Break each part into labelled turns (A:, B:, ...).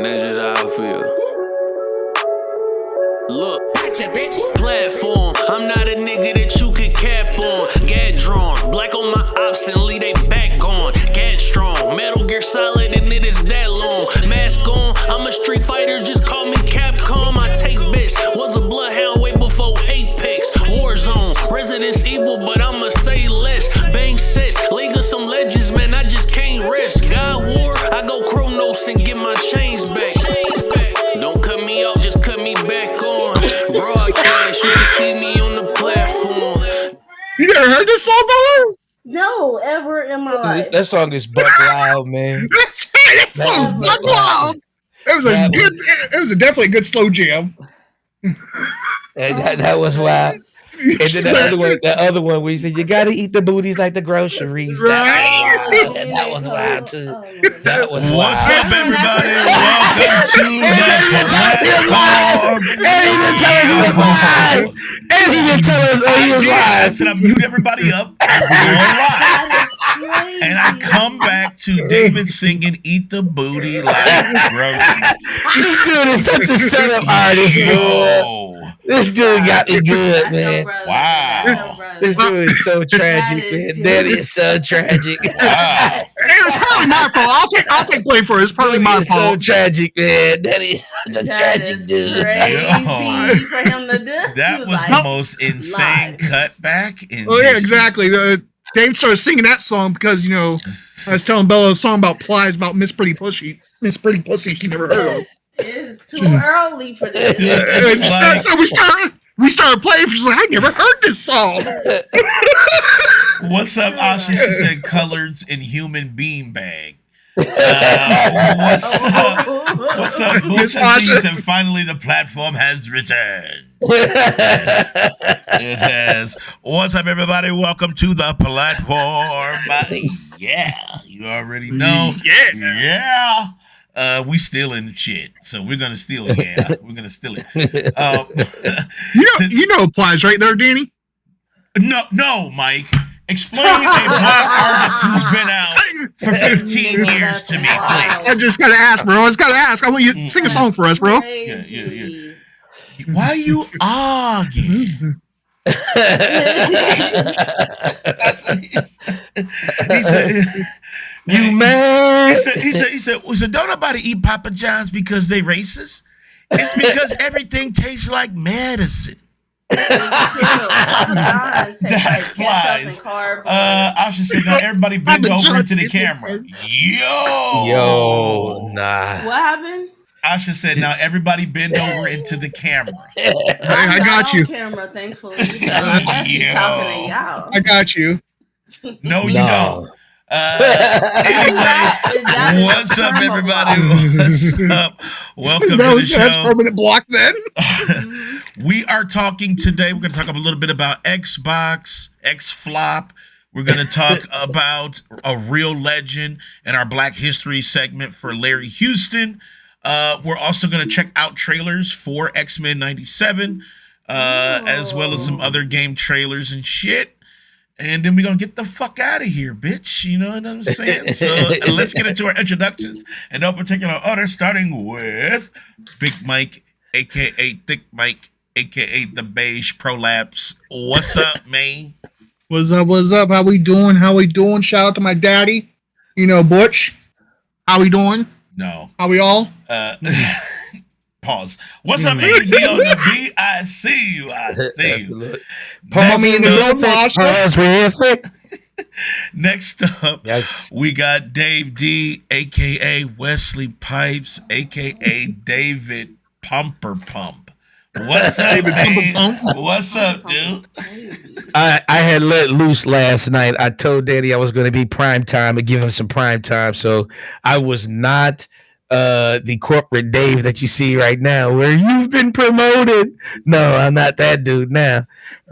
A: that's just how I feel. Look, platform, I'm not a nigga that you could cap on. Gat drawn, black on my ops and leave they back gone. Gat strong, Metal Gear Solid and it is that long. Mask on, I'm a street fighter, just call me Capcom. I take bits, was a bloodhound way before Apex. Warzone, Resident Evil, but I'ma say less. Bang sets, League of some legends, man, I just can't rest. God War, I go Chronos and get my chains back. Don't cut me off, just cut me back on. Broadcast, you can see me on the platform.
B: You never heard this song, brother?
C: No, ever in my life.
D: That song is buck loud, man.
B: That song buck loud. It was definitely a good slow jam.
D: That was wild. And then the other one where you said you gotta eat the booties like the groceries.
B: Right.
D: That was wild too. That was wild.
E: What's up, everybody? Welcome to the platform.
D: And he didn't tell us he was live. And he didn't tell us he was
E: I
D: live.
E: said I mute everybody up and we're going live. And I come back to David singing "Eat the Booty Like Groceries."
D: This dude is such a setup artist, bro. This dude got me good, man.
E: Wow.
D: This dude is so tragic, man. That is so tragic.
E: Wow.
B: It's probably my fault. I'll take blame for it. It's probably my fault.
D: So tragic, man. That is such a tragic dude.
C: Crazy for him to do.
E: That was the most insane cutback.
B: Oh yeah, exactly. Dave started singing that song because I was telling Bella a song about Plies about Miss Pretty Pussy she never heard of.
C: It's too early for this.
B: So we started playing. She's like, I never heard this song.
E: What's up, Asha? She said coloreds and human beanbag. What's up? What's up, She said finally the platform has returned. Yes, it has. What's up, everybody? Welcome to the platform. Yeah, you already know. Yeah. We stealing shit, so we're gonna steal it. Yeah, we're gonna steal it.
B: You know Plies right there, Danny?
E: No, Mike. Explain a black artist who's been out for 15 years to me, please.
B: I just gotta ask, bro. I want you to sing a song for us, bro.
E: Yeah. Why you arguing? That's what he said.
D: You man.
E: He said, don't nobody eat Papa John's because they racist. It's because everything tastes like medicine. That flies. Asha said, now everybody bend over into the camera. Yo,
D: nah.
C: What happened?
E: Asha said, now everybody bend over into the camera.
B: I got you.
C: Camera, thankfully.
B: I got you.
E: No, you don't. Anyway, what's up, everybody? What's up? Welcome to the show.
B: That's permanent block then.
E: We are talking today. We're going to talk a little bit about Xbox, X-Flop. We're going to talk about a real legend in our Black History segment for Larry Houston. We're also going to check out trailers for X-Men 97, as well as some other game trailers and shit. And then we're going to get the fuck out of here, bitch. You know what I'm saying? So let's get into our introductions. In no particular order, starting with Big Mike, a.k.a. Thick Mike, a.k.a. the Beige Prolapse. What's up, man?
B: What's up? How we doing? Shout out to my daddy. Butch. How we doing?
E: No.
B: How we all?
E: Pause. What's up, ADOB? I see you.
D: Palm me in the
E: Next up, we got Dave D, a.k.a. Wesley Pipes, a.k.a. David Pumper Pump. What's up, man? What's up, dude?
D: I had let loose last night. I told Daddy I was going to be prime time and give him some prime time. So I was not the corporate Dave that you see right now, where you've been promoted. No, I'm not that dude now.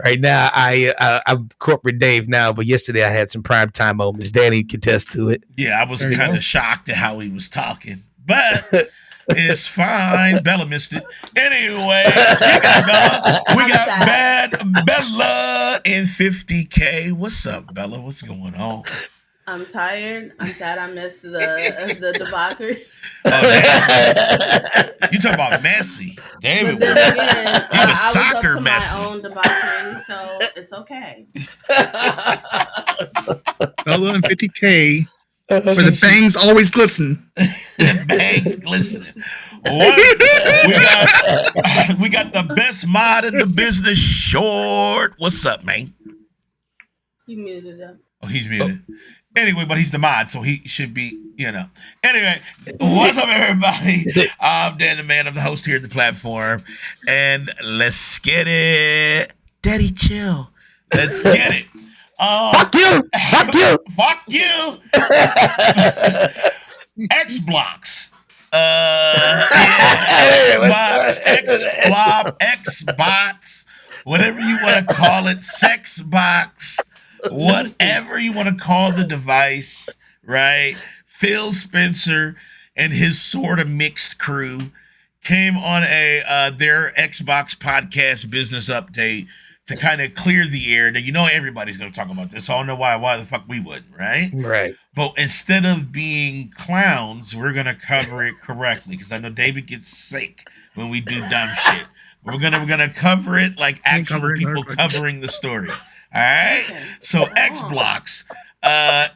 D: Right now, I'm corporate Dave now, but yesterday I had some prime time moments. Danny can attest to it.
E: Yeah, I was kind of shocked at how he was talking, but it's fine. Bella missed it. Anyway, speaking of Bella, we got Bad Bella in 50K. What's up, Bella? What's going on?
C: I'm tired. I'm sad I missed the debauchery.
E: Oh, damn. You talking about messy? David
C: But then
E: was.
C: again,
E: He was
C: I was
E: soccer
C: up to
E: messy.
C: my own debauchery, so it's okay.
B: Bella and 50K, where the bangs always glisten.
E: The bangs glistening. What? We got the best mod in the business. Short. What's up, man?
C: You muted him.
E: Oh, he's muted. Anyway, but he's the mod, so he should be, Anyway, what's up, everybody? I'm Dan the Man. I'm the host here at the platform. And let's get it. Daddy, chill. Let's get it.
D: Fuck you! Fuck you!
E: Fuck you! X blocks. Xbox, X flop, X bots, whatever you want to call it, sex box, whatever you want to call the device, right? Phil Spencer and his sort of mixed crew came on their Xbox podcast business update to kind of clear the air. Now, everybody's going to talk about this. I don't know why the fuck we wouldn't, right?
D: Right.
E: But instead of being clowns, we're going to cover it correctly, because I know David gets sick when we do dumb shit. We're gonna cover it like actual people covering the story. All right.
C: Okay.
E: So X Blocks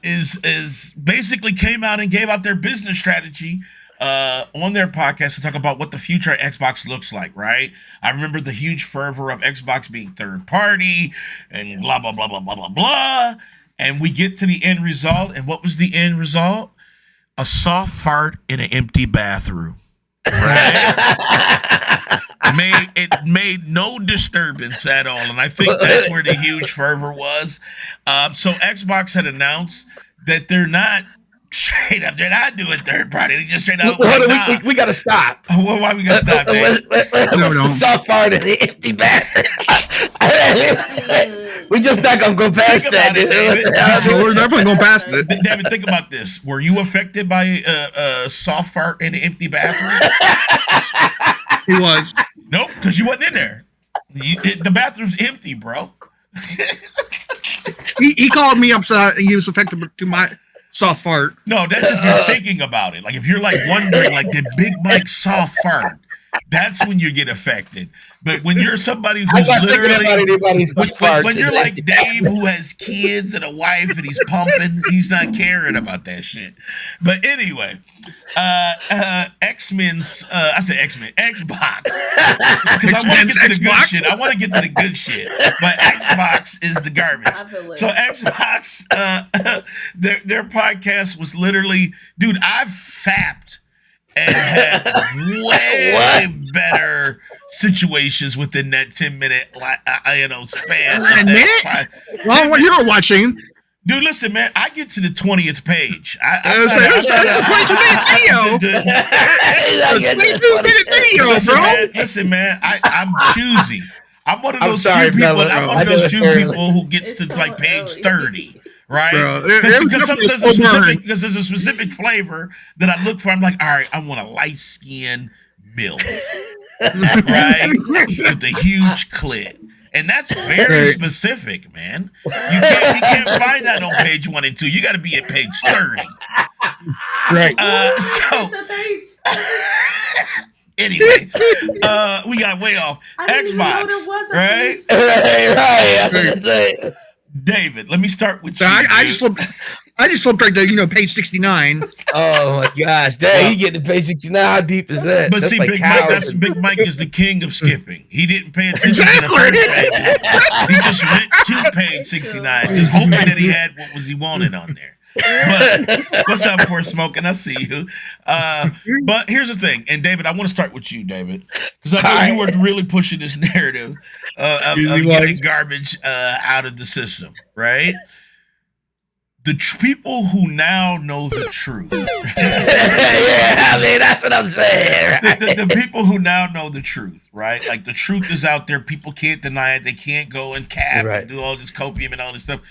E: is basically came out and gave out their business strategy on their podcast to talk about what the future of Xbox looks like, right? I remember the huge fervor of Xbox being third party and blah, blah, blah, blah, blah, blah, blah. And we get to the end result. And what was the end result? A soft fart in an empty bathroom. Right? It made no disturbance at all. And I think that's where the huge fervor was. So Xbox had announced that they're not straight up. They're not doing third party. They just straight up.
D: We got to stop.
E: Why we got to stop, Dave?
D: No. So far in the empty bathroom. We just not going to go past that.
B: We're definitely going past it.
E: David, think about this. Were you affected by a soft fart in an empty bathroom?
B: He was.
E: Nope, because you wasn't in there. The bathroom's empty, bro.
B: He called me upset. He was affected to my soft fart.
E: No, that's if you're thinking about it. Like, if you're like wondering, like, did Big Mike soft fart? That's when you get affected. But when you're somebody who's literally, when you're like Dave, who has kids and a wife and he's pumping, he's not caring about that shit. But anyway, Xbox. Because I want to get to the good shit. I want to get to the good shit. But Xbox is the garbage. So Xbox, their podcast was literally, dude, I've fapped and had way better situations within that 10-minute span.
B: A minute? Well, what you're watching.
E: Dude, listen, man, I get to the 20th page.
B: That's a 22-minute video. 22-minute video, bro.
E: Listen, man, I'm choosy. I'm one of those few people who gets to like page 30. Right? Because there's a specific flavor that I look for. I'm like, all right, I want a light skinned MILF. Right? With a huge clit. And that's very specific, man. You can't find that on page 1 and 2. You got to be at page 30.
B: Right.
E: Anyway, we got way off. Xbox, right?
D: Right.
E: David, let me start with you.
B: I just flipped right there, page 69.
D: Oh my gosh, Dad, he getting to page 69. How deep is that?
E: But see, Big Mike is the king of skipping. He didn't pay attention to the first page. He just went to page 69, just hoping that he had what was he wanted on there. But what's up, for smoking? I see you. But here's the thing, and David, I want to start with you, David, because I know you were really pushing this narrative of getting garbage out of the system, right? The people who now know the truth.
D: Yeah, I mean, that's what I'm saying. Right?
E: The people who now know the truth, right? Like, the truth is out there. People can't deny it. They can't go and cap and do all this copium and all this stuff.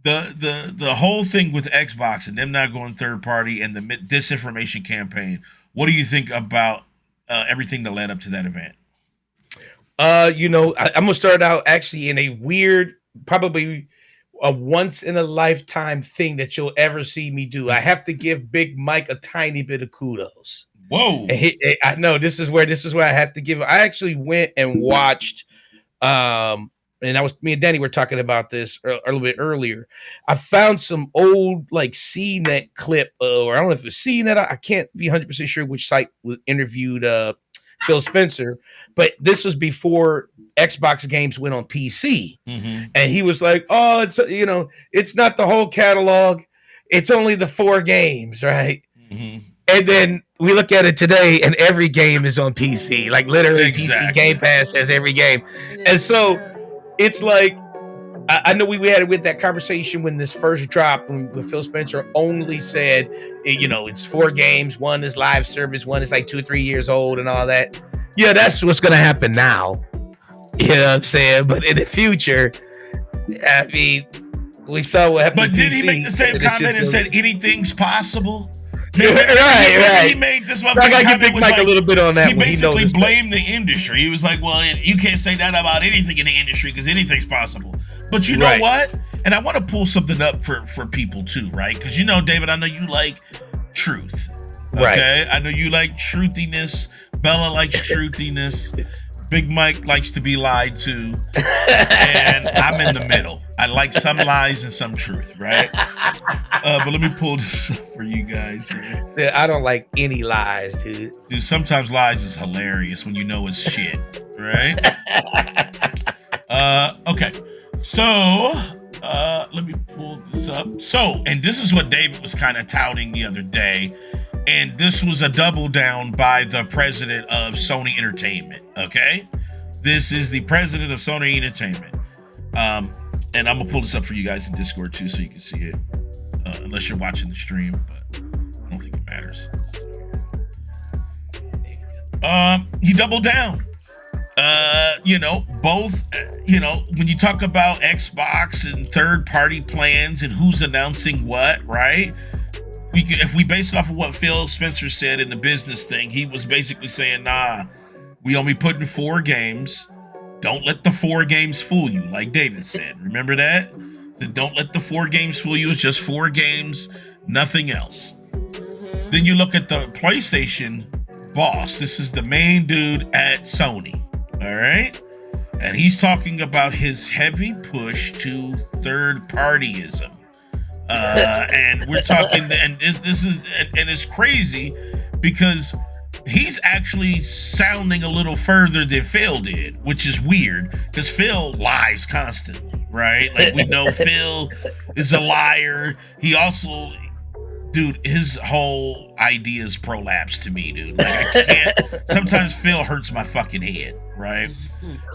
E: The whole thing with Xbox and them not going third party and the disinformation campaign. What do you think about everything that led up to that event?
D: I'm gonna start out actually in a weird, probably a once in a lifetime thing that you'll ever see me do. I have to give Big Mike a tiny bit of kudos.
E: Whoa.
D: And I know this is where I have to give. I actually went and watched and I was me and Danny were talking about this a little bit earlier. I found some old like CNET clip, or I don't know if it was CNET. I can't be 100% sure which site interviewed Phil Spencer, but this was before Xbox games went on PC, and he was like, "Oh, it's it's not the whole catalog; it's only the 4 games, right?" And then we look at it today, and every game is on PC. Like literally, PC Game Pass has every game, and so it's like I know we had it with that conversation when this first dropped, when Phil Spencer only said, it's 4 games. One is live service. One is like 2 or 3 years old and all that. Yeah, that's what's going to happen now. You know what I'm saying? But in the future, I mean, we saw what happened.
E: But did he make the same comment and said anything's possible?
D: Right.
E: He made this motherfucking
D: comment.
E: Big Mike
D: a little bit on that.
E: He basically blamed the industry. He was like, "Well, you can't say that about anything in the industry because anything's possible." But you know what? And I want to pull something up for people too, right? Because David, I know you like truth. Okay, I know you like truthiness. Bella likes truthiness. Big Mike likes to be lied to, and I'm in the middle. I like some lies and some truth, right? But let me pull this up for you guys here.
D: Yeah, I don't like any lies, dude.
E: Dude, sometimes lies is hilarious when you know it's shit, right? Okay. So, let me pull this up. So, and this is what David was kind of touting the other day. And this was a double down by the president of Sony Entertainment, okay? This is the president of Sony Entertainment. And I'm going to pull this up for you guys in Discord, too, so you can see it. Unless you're watching the stream, but I don't think it matters. He doubled down. When you talk about Xbox and third-party plans and who's announcing what, right? If we base it off of what Phil Spencer said in the business thing, he was basically saying, we only put in 4 games. Don't let the 4 games fool you, like David said. Remember that? So don't let the 4 games fool you. It's just 4 games, nothing else. Then you look at the PlayStation boss. This is the main dude at Sony. All right? And he's talking about his heavy push to third-partyism. And we're talking, and it's crazy because he's actually sounding a little further than Phil did, which is weird because Phil lies constantly, right? Like we know Phil is a liar. He also, dude, his whole ideas prolapse to me, dude. Like I can't. Sometimes Phil hurts my fucking head, right?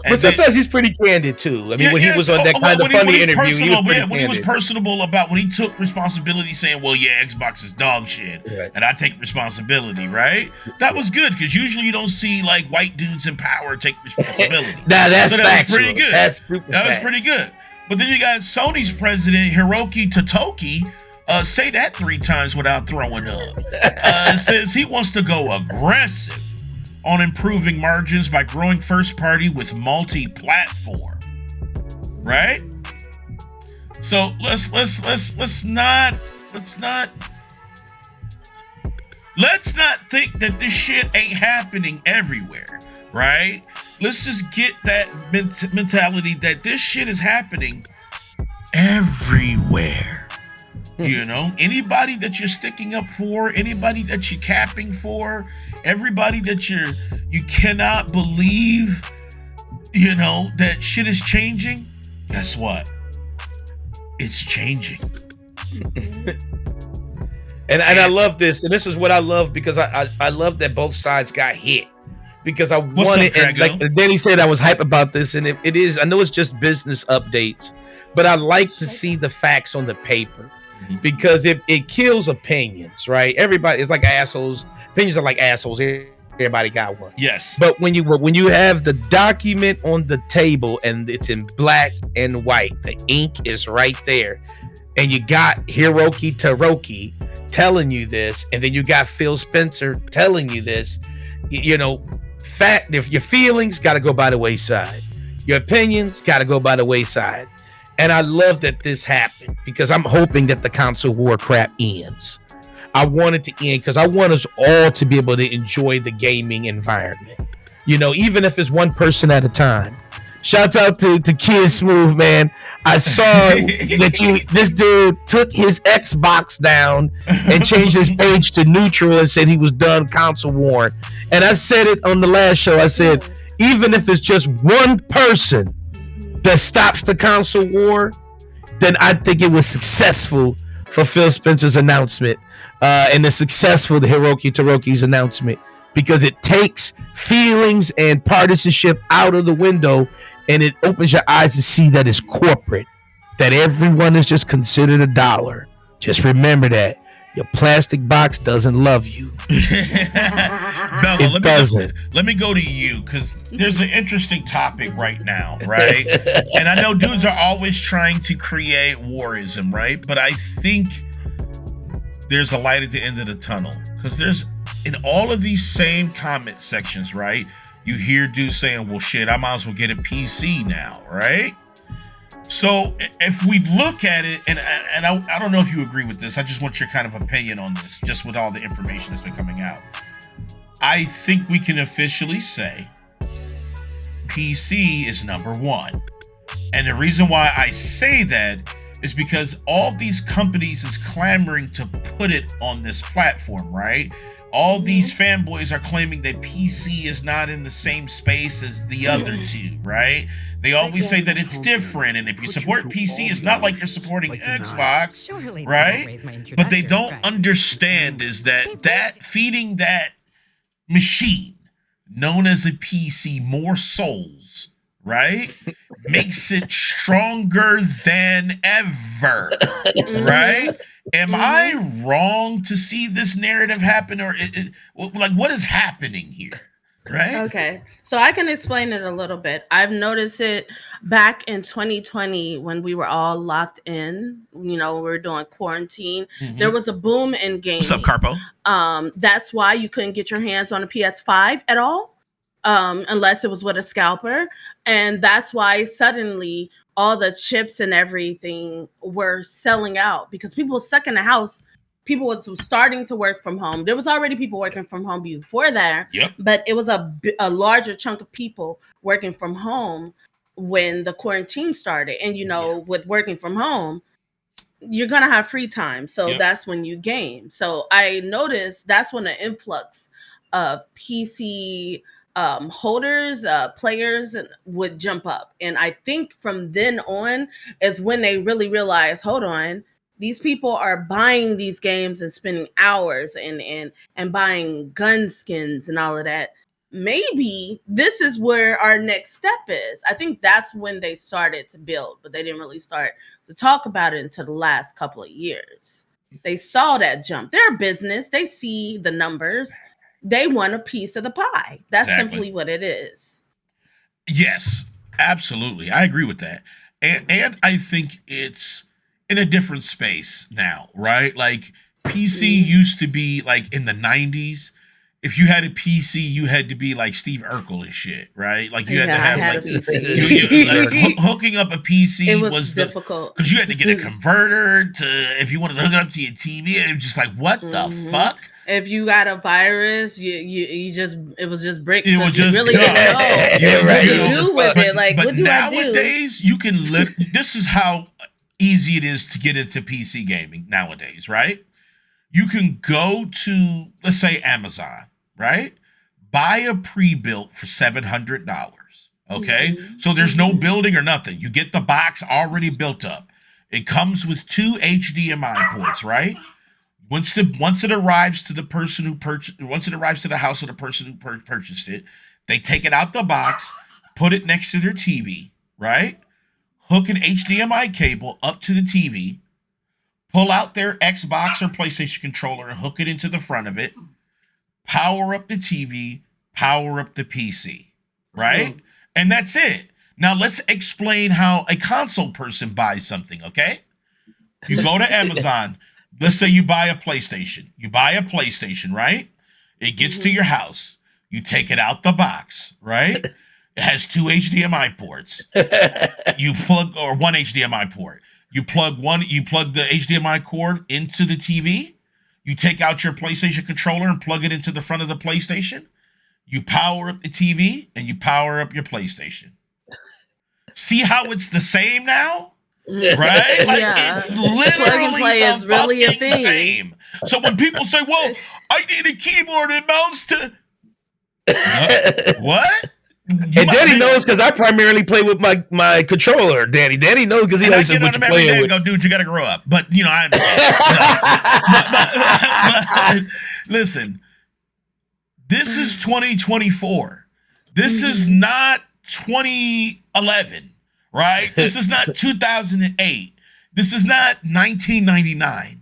D: But sometimes he's pretty candid too. I mean, when he was on that kind of funny interview,
E: when he was personable about when he took responsibility, saying, "Well, yeah, Xbox is dog shit, and I take responsibility," right? That was good because usually you don't see like white dudes in power take responsibility.
D: Nah, that's
E: that was pretty good.
D: That
E: was pretty good. But then you got Sony's president Hiroki Totoki. Say that 3 times without throwing up. Says he wants to go aggressive on improving margins by growing first party with multi-platform, right? So let's not think that this shit ain't happening everywhere, right? Let's just get that mentality that this shit is happening everywhere. Anybody that you're sticking up for, anybody that you're capping for, everybody that you cannot believe, that shit is changing. Guess what? It's changing.
D: and I love this, and this is what I love because I love that both sides got hit because I wanted, and like Danny said, I was hype about this, and it is. I know it's just business updates, but I like to see the facts on the paper. Because it kills opinions, right? Everybody is like assholes. Opinions are like assholes. Everybody got one.
E: Yes.
D: But when you have the document on the table and it's in black and white, the ink is right there, and you got Hiroki Toroki telling you this, and then you got Phil Spencer telling you this, fact, if your feelings got to go by the wayside, your opinions got to go by the wayside. And I love that this happened because I'm hoping that the console war crap ends. I want it to end because I want us all to be able to enjoy the gaming environment. You know, even if it's one person at a time. Shouts out to Kid Smooth, man. I saw that this dude took his Xbox down and changed his page to neutral and said he was done console war. And I said it on the last show. I said, even if it's just one person that stops the console war, then I think it was successful for Phil Spencer's announcement, and it's successful to Hiroki Toroki's announcement, because it takes feelings and partisanship out of the window, and it opens your eyes to see that it's corporate, that everyone is just considered a dollar. Just remember that. Your plastic box doesn't love you.
E: Bella, let me go to you, because there's an interesting topic right now, right? And I know dudes are always trying to create warism, right? But I think there's a light at the end of the tunnel, because there's, in all of these same comment sections, right, you hear dudes saying, well, shit, I might as well get a PC now, right? So if we look at it, and I don't know if you agree with this, I just want your kind of opinion on this, just with all the information that's been coming out. I think we can officially say PC is number one. And the reason why I say that is because all these companies is clamoring to put it on this platform, right? All these fanboys are claiming that PC is not in the same space as the other two, right? They always say that it's different, and if you support PC, it's not like you're supporting Xbox, right? But they don't understand is that feeding that machine known as a PC more souls, right, makes it stronger than ever, right? Am I wrong to see this narrative happen, or like what is happening here? Right?
C: Okay, so I can explain it a little bit. I've noticed it back in 2020 when we were all locked in. You know, we were doing quarantine.
E: Mm-hmm.
C: There was a boom in gaming.
E: What's up, Carpo?
C: That's why you couldn't get your hands on a PS5 at all, unless it was with a scalper, and that's why suddenly all the chips and everything were selling out because people were stuck in the house. People was starting to work from home. There was already people working from home before that, but it was a larger chunk of people working from home when the quarantine started. And, you know, with working from home, you're going to have free time. So that's when you game. So I noticed that's when the influx of PC holders, players would jump up. And I think from then on is when they really realized, hold on, these people are buying these games and spending hours and buying gun skins and all of that. Maybe this is where our next step is. I think that's when they started to build, but they didn't really start to talk about it until the last couple of years. They saw that jump. They're a business. They see the numbers. They want a piece of the pie. That's simply what it is.
E: Yes, absolutely. I agree with that. And I think it's in a different space now, right? Like PC used to be like in the 90s. If you had a PC, you had to be like Steve Urkel and shit, right? Like you had to have hooking up a PC was difficult because you had to get a converter to if you wanted to hook it up to your TV. It was just like, what the fuck?
C: If you got a virus, you just it was just brick.
E: It was just
C: really didn't know what to do with it. Like,
E: but
C: what do I do?
E: Nowadays, you can this is how easy it is to get into PC gaming nowadays, right? You can go to, let's say, Amazon, right? Buy a pre-built for $700. Okay, so there's no building or nothing. You get the box already built up. It comes with 2 HDMI ports, right? Once it arrives to the person who once it arrives to the house of the person who purchased it, they take it out the box, put it next to their TV, right? Hook an HDMI cable up to the TV, pull out their Xbox or PlayStation controller and hook it into the front of it, power up the TV, power up the PC, right? And that's it. Now let's explain how a console person buys something, okay? You go to Amazon. Let's say you buy a PlayStation. You buy a PlayStation, right? It gets to your house. You take it out the box, right? It has 2 HDMI ports. You plug or one HDMI port. You plug the HDMI cord into the TV. You take out your PlayStation controller and plug it into the front of the PlayStation. You power up the TV and you power up your PlayStation. See how it's the same now? Right? Like it's literally the really fucking same. So when people say, well, I need a keyboard and mouse to what?
D: And Danny knows because I primarily play with my controller. Danny knows because he likes to what you play with.
E: Go, dude, you got to grow up. But you know, I understand. but listen, this is 2024. This is not 2011, right? This is not 2008. This is not 1999.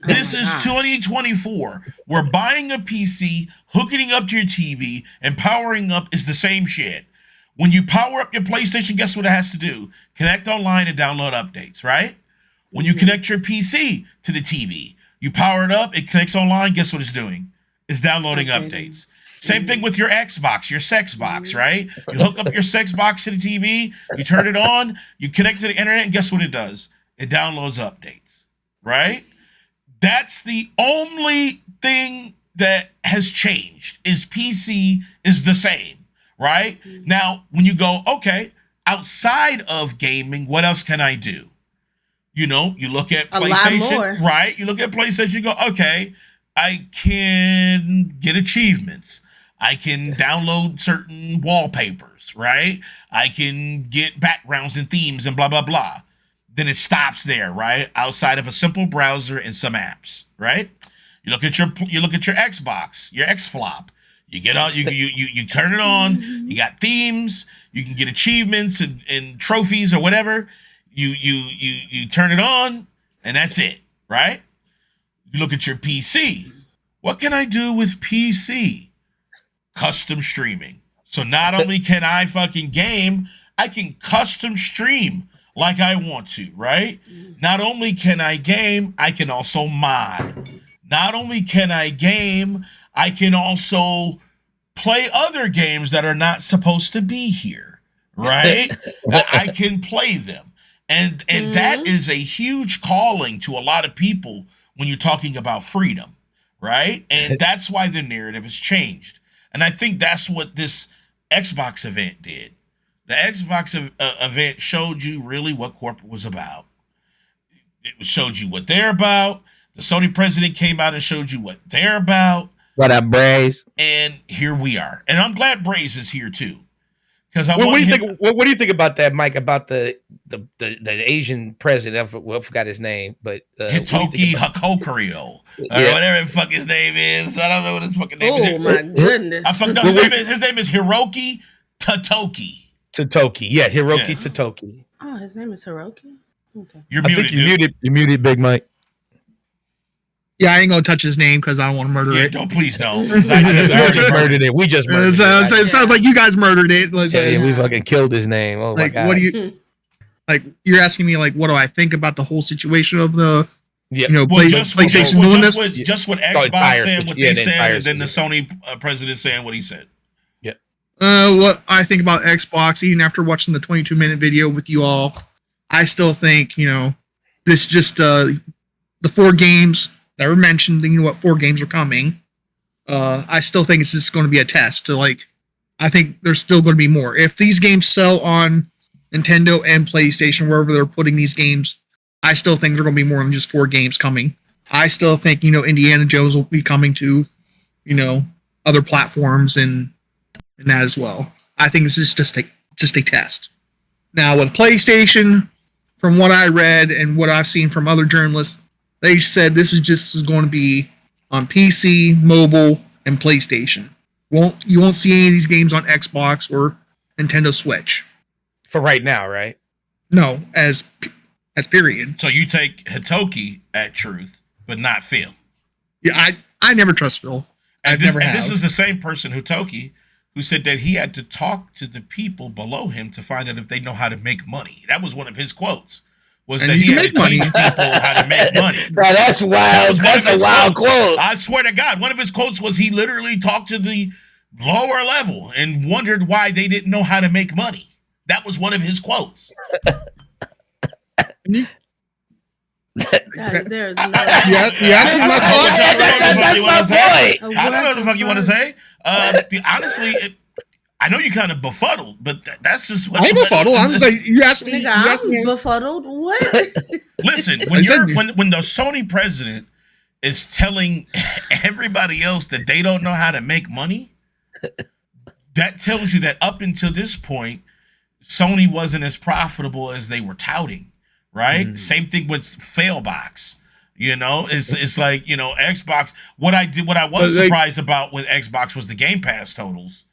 E: This is 2024. We're buying a PC, hooking it up to your TV, and powering up is the same shit. When you power up your PlayStation, guess what it has to do? Connect online and download updates, right? When you connect your PC to the TV, you power it up, it connects online, guess what it's doing? It's downloading updates. Same thing with your Xbox, your sex box, right? You hook up your sex box to the TV, you turn it on, you connect to the internet, and guess what it does? It downloads updates, right? That's the only thing that has changed is PC is the same, right? Now, when you go, okay, outside of gaming, what else can I do? You know, you look at PlayStation, right? You look at PlayStation, you go, okay, I can get achievements. I can download certain wallpapers, right? I can get backgrounds and themes and blah, blah, blah. Then it stops there, right? Outside of a simple browser and some apps, right? You look at your Xbox, your XFlop. You get on, you turn it on. You got themes. You can get achievements and trophies or whatever. You turn it on, and that's it, right? You look at your PC. What can I do with PC? Custom streaming. So not only can I fucking game, I can custom stream like I want to, right? Not only can I game, I can also mod. Not only can I game, I can also play other games that are not supposed to be here, right? I can play them. And that is a huge calling to a lot of people when you're talking about freedom, right? And that's why the narrative has changed. And I think that's what this Xbox event did. The Xbox event showed you really what corporate was about. It showed you what they're about. The Sony president came out and showed you what they're about.
D: What up, Braze?
E: And here we are. And I'm glad Braze is here too. Because
D: what do you think about that, Mike? About the Asian president? I forgot his name, but
E: Hitoki Hakokurio, or whatever the fuck his name is. I don't know what his fucking name is.
C: Oh my goodness!
E: I fucked up. His name is Hiroki Totoki.
D: Totoki, yeah, Hiroki Totoki.
C: Oh, his name is Hiroki. Okay.
E: You're muted.
D: You're muted, Big Mike.
B: Yeah, I ain't gonna touch his name because I don't want to murder it.
E: Please don't.
D: I already murdered it. We just murdered it.
B: It sounds like you guys murdered it.
D: We fucking killed his name. Oh my god!
B: What do you like? You're asking me like, what do I think about the whole situation of the PlayStation doing this?
E: Just what Xbox saying what they said, and then the Sony president saying what he said.
D: Yeah.
B: What I think about Xbox, even after watching the 22-minute video with you all, I still think this just the 4 games that were mentioned. You know what 4 games are coming. I still think it's just going to be a test. I think there's still going to be more. If these games sell on Nintendo and PlayStation, wherever they're putting these games, I still think there are going to be more than just 4 games coming. I still think Indiana Jones will be coming to other platforms and that as well. I think this is just a test. Now with PlayStation, from what I read and what I've seen from other journalists, they said this is going to be on PC, mobile, and PlayStation. You won't see any of these games on Xbox or Nintendo Switch.
D: For right now, right?
B: No, as period.
E: So you take Hitoki at truth, but not Phil.
B: Yeah, I never trust Phil.
E: This is the same person, Hitoki, who said that he had to talk to the people below him to find out if they know how to make money. That was one of his quotes. Was that he had to teach people how to make money.
D: Bro, that's wild. That's a wild quote.
E: I swear to God, one of his quotes was he literally talked to the lower level and wondered why they didn't know how to make money. That was one of his quotes.
C: There's no.
B: You asked me my thoughts.
E: I don't know what the fuck you want to say. Honestly, I know you kind of befuddled, but that's just what.
B: I ain't befuddled. I'm just like, you asked me.
C: I'm befuddled. What?
E: Listen, when the Sony president is telling everybody else that they don't know how to make money, that tells you that up until this point, Sony wasn't as profitable as they were touting. Right? Same thing with Failbox. It's like, Xbox. What I was surprised about with Xbox was the Game Pass totals.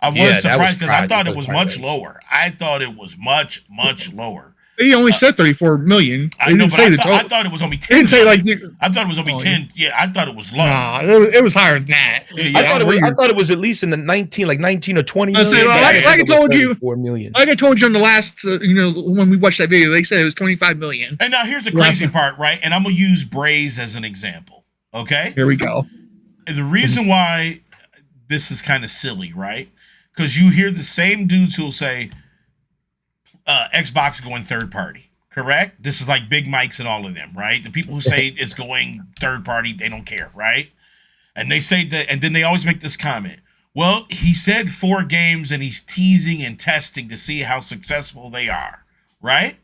E: I was surprised because I thought it was much lower. I thought it was much, much lower.
B: He only said 34 million.
E: I know, but I thought it was only 10.
B: He didn't say like.
E: I thought it was only 10. Yeah, I thought it was low.
B: Nah, it was higher than that.
E: Yeah,
D: I thought it was at least in the 19 or 20
B: million.
D: Like
B: I told you,
D: 4 million.
B: Like I told you on the last, when we watched that video, they said it was 25 million.
E: And now here's the crazy part, right? And I'm gonna use Braze as an example. Okay.
B: Here we go.
E: And the reason why this is kind of silly, right? Because you hear the same dudes who'll say Xbox going third party. Correct? This is like Big Mike's and all of them, right? The people who say it's going third party, they don't care, right? And they say that, and then they always make this comment. Well, he said 4 games and he's teasing and testing to see how successful they are, right?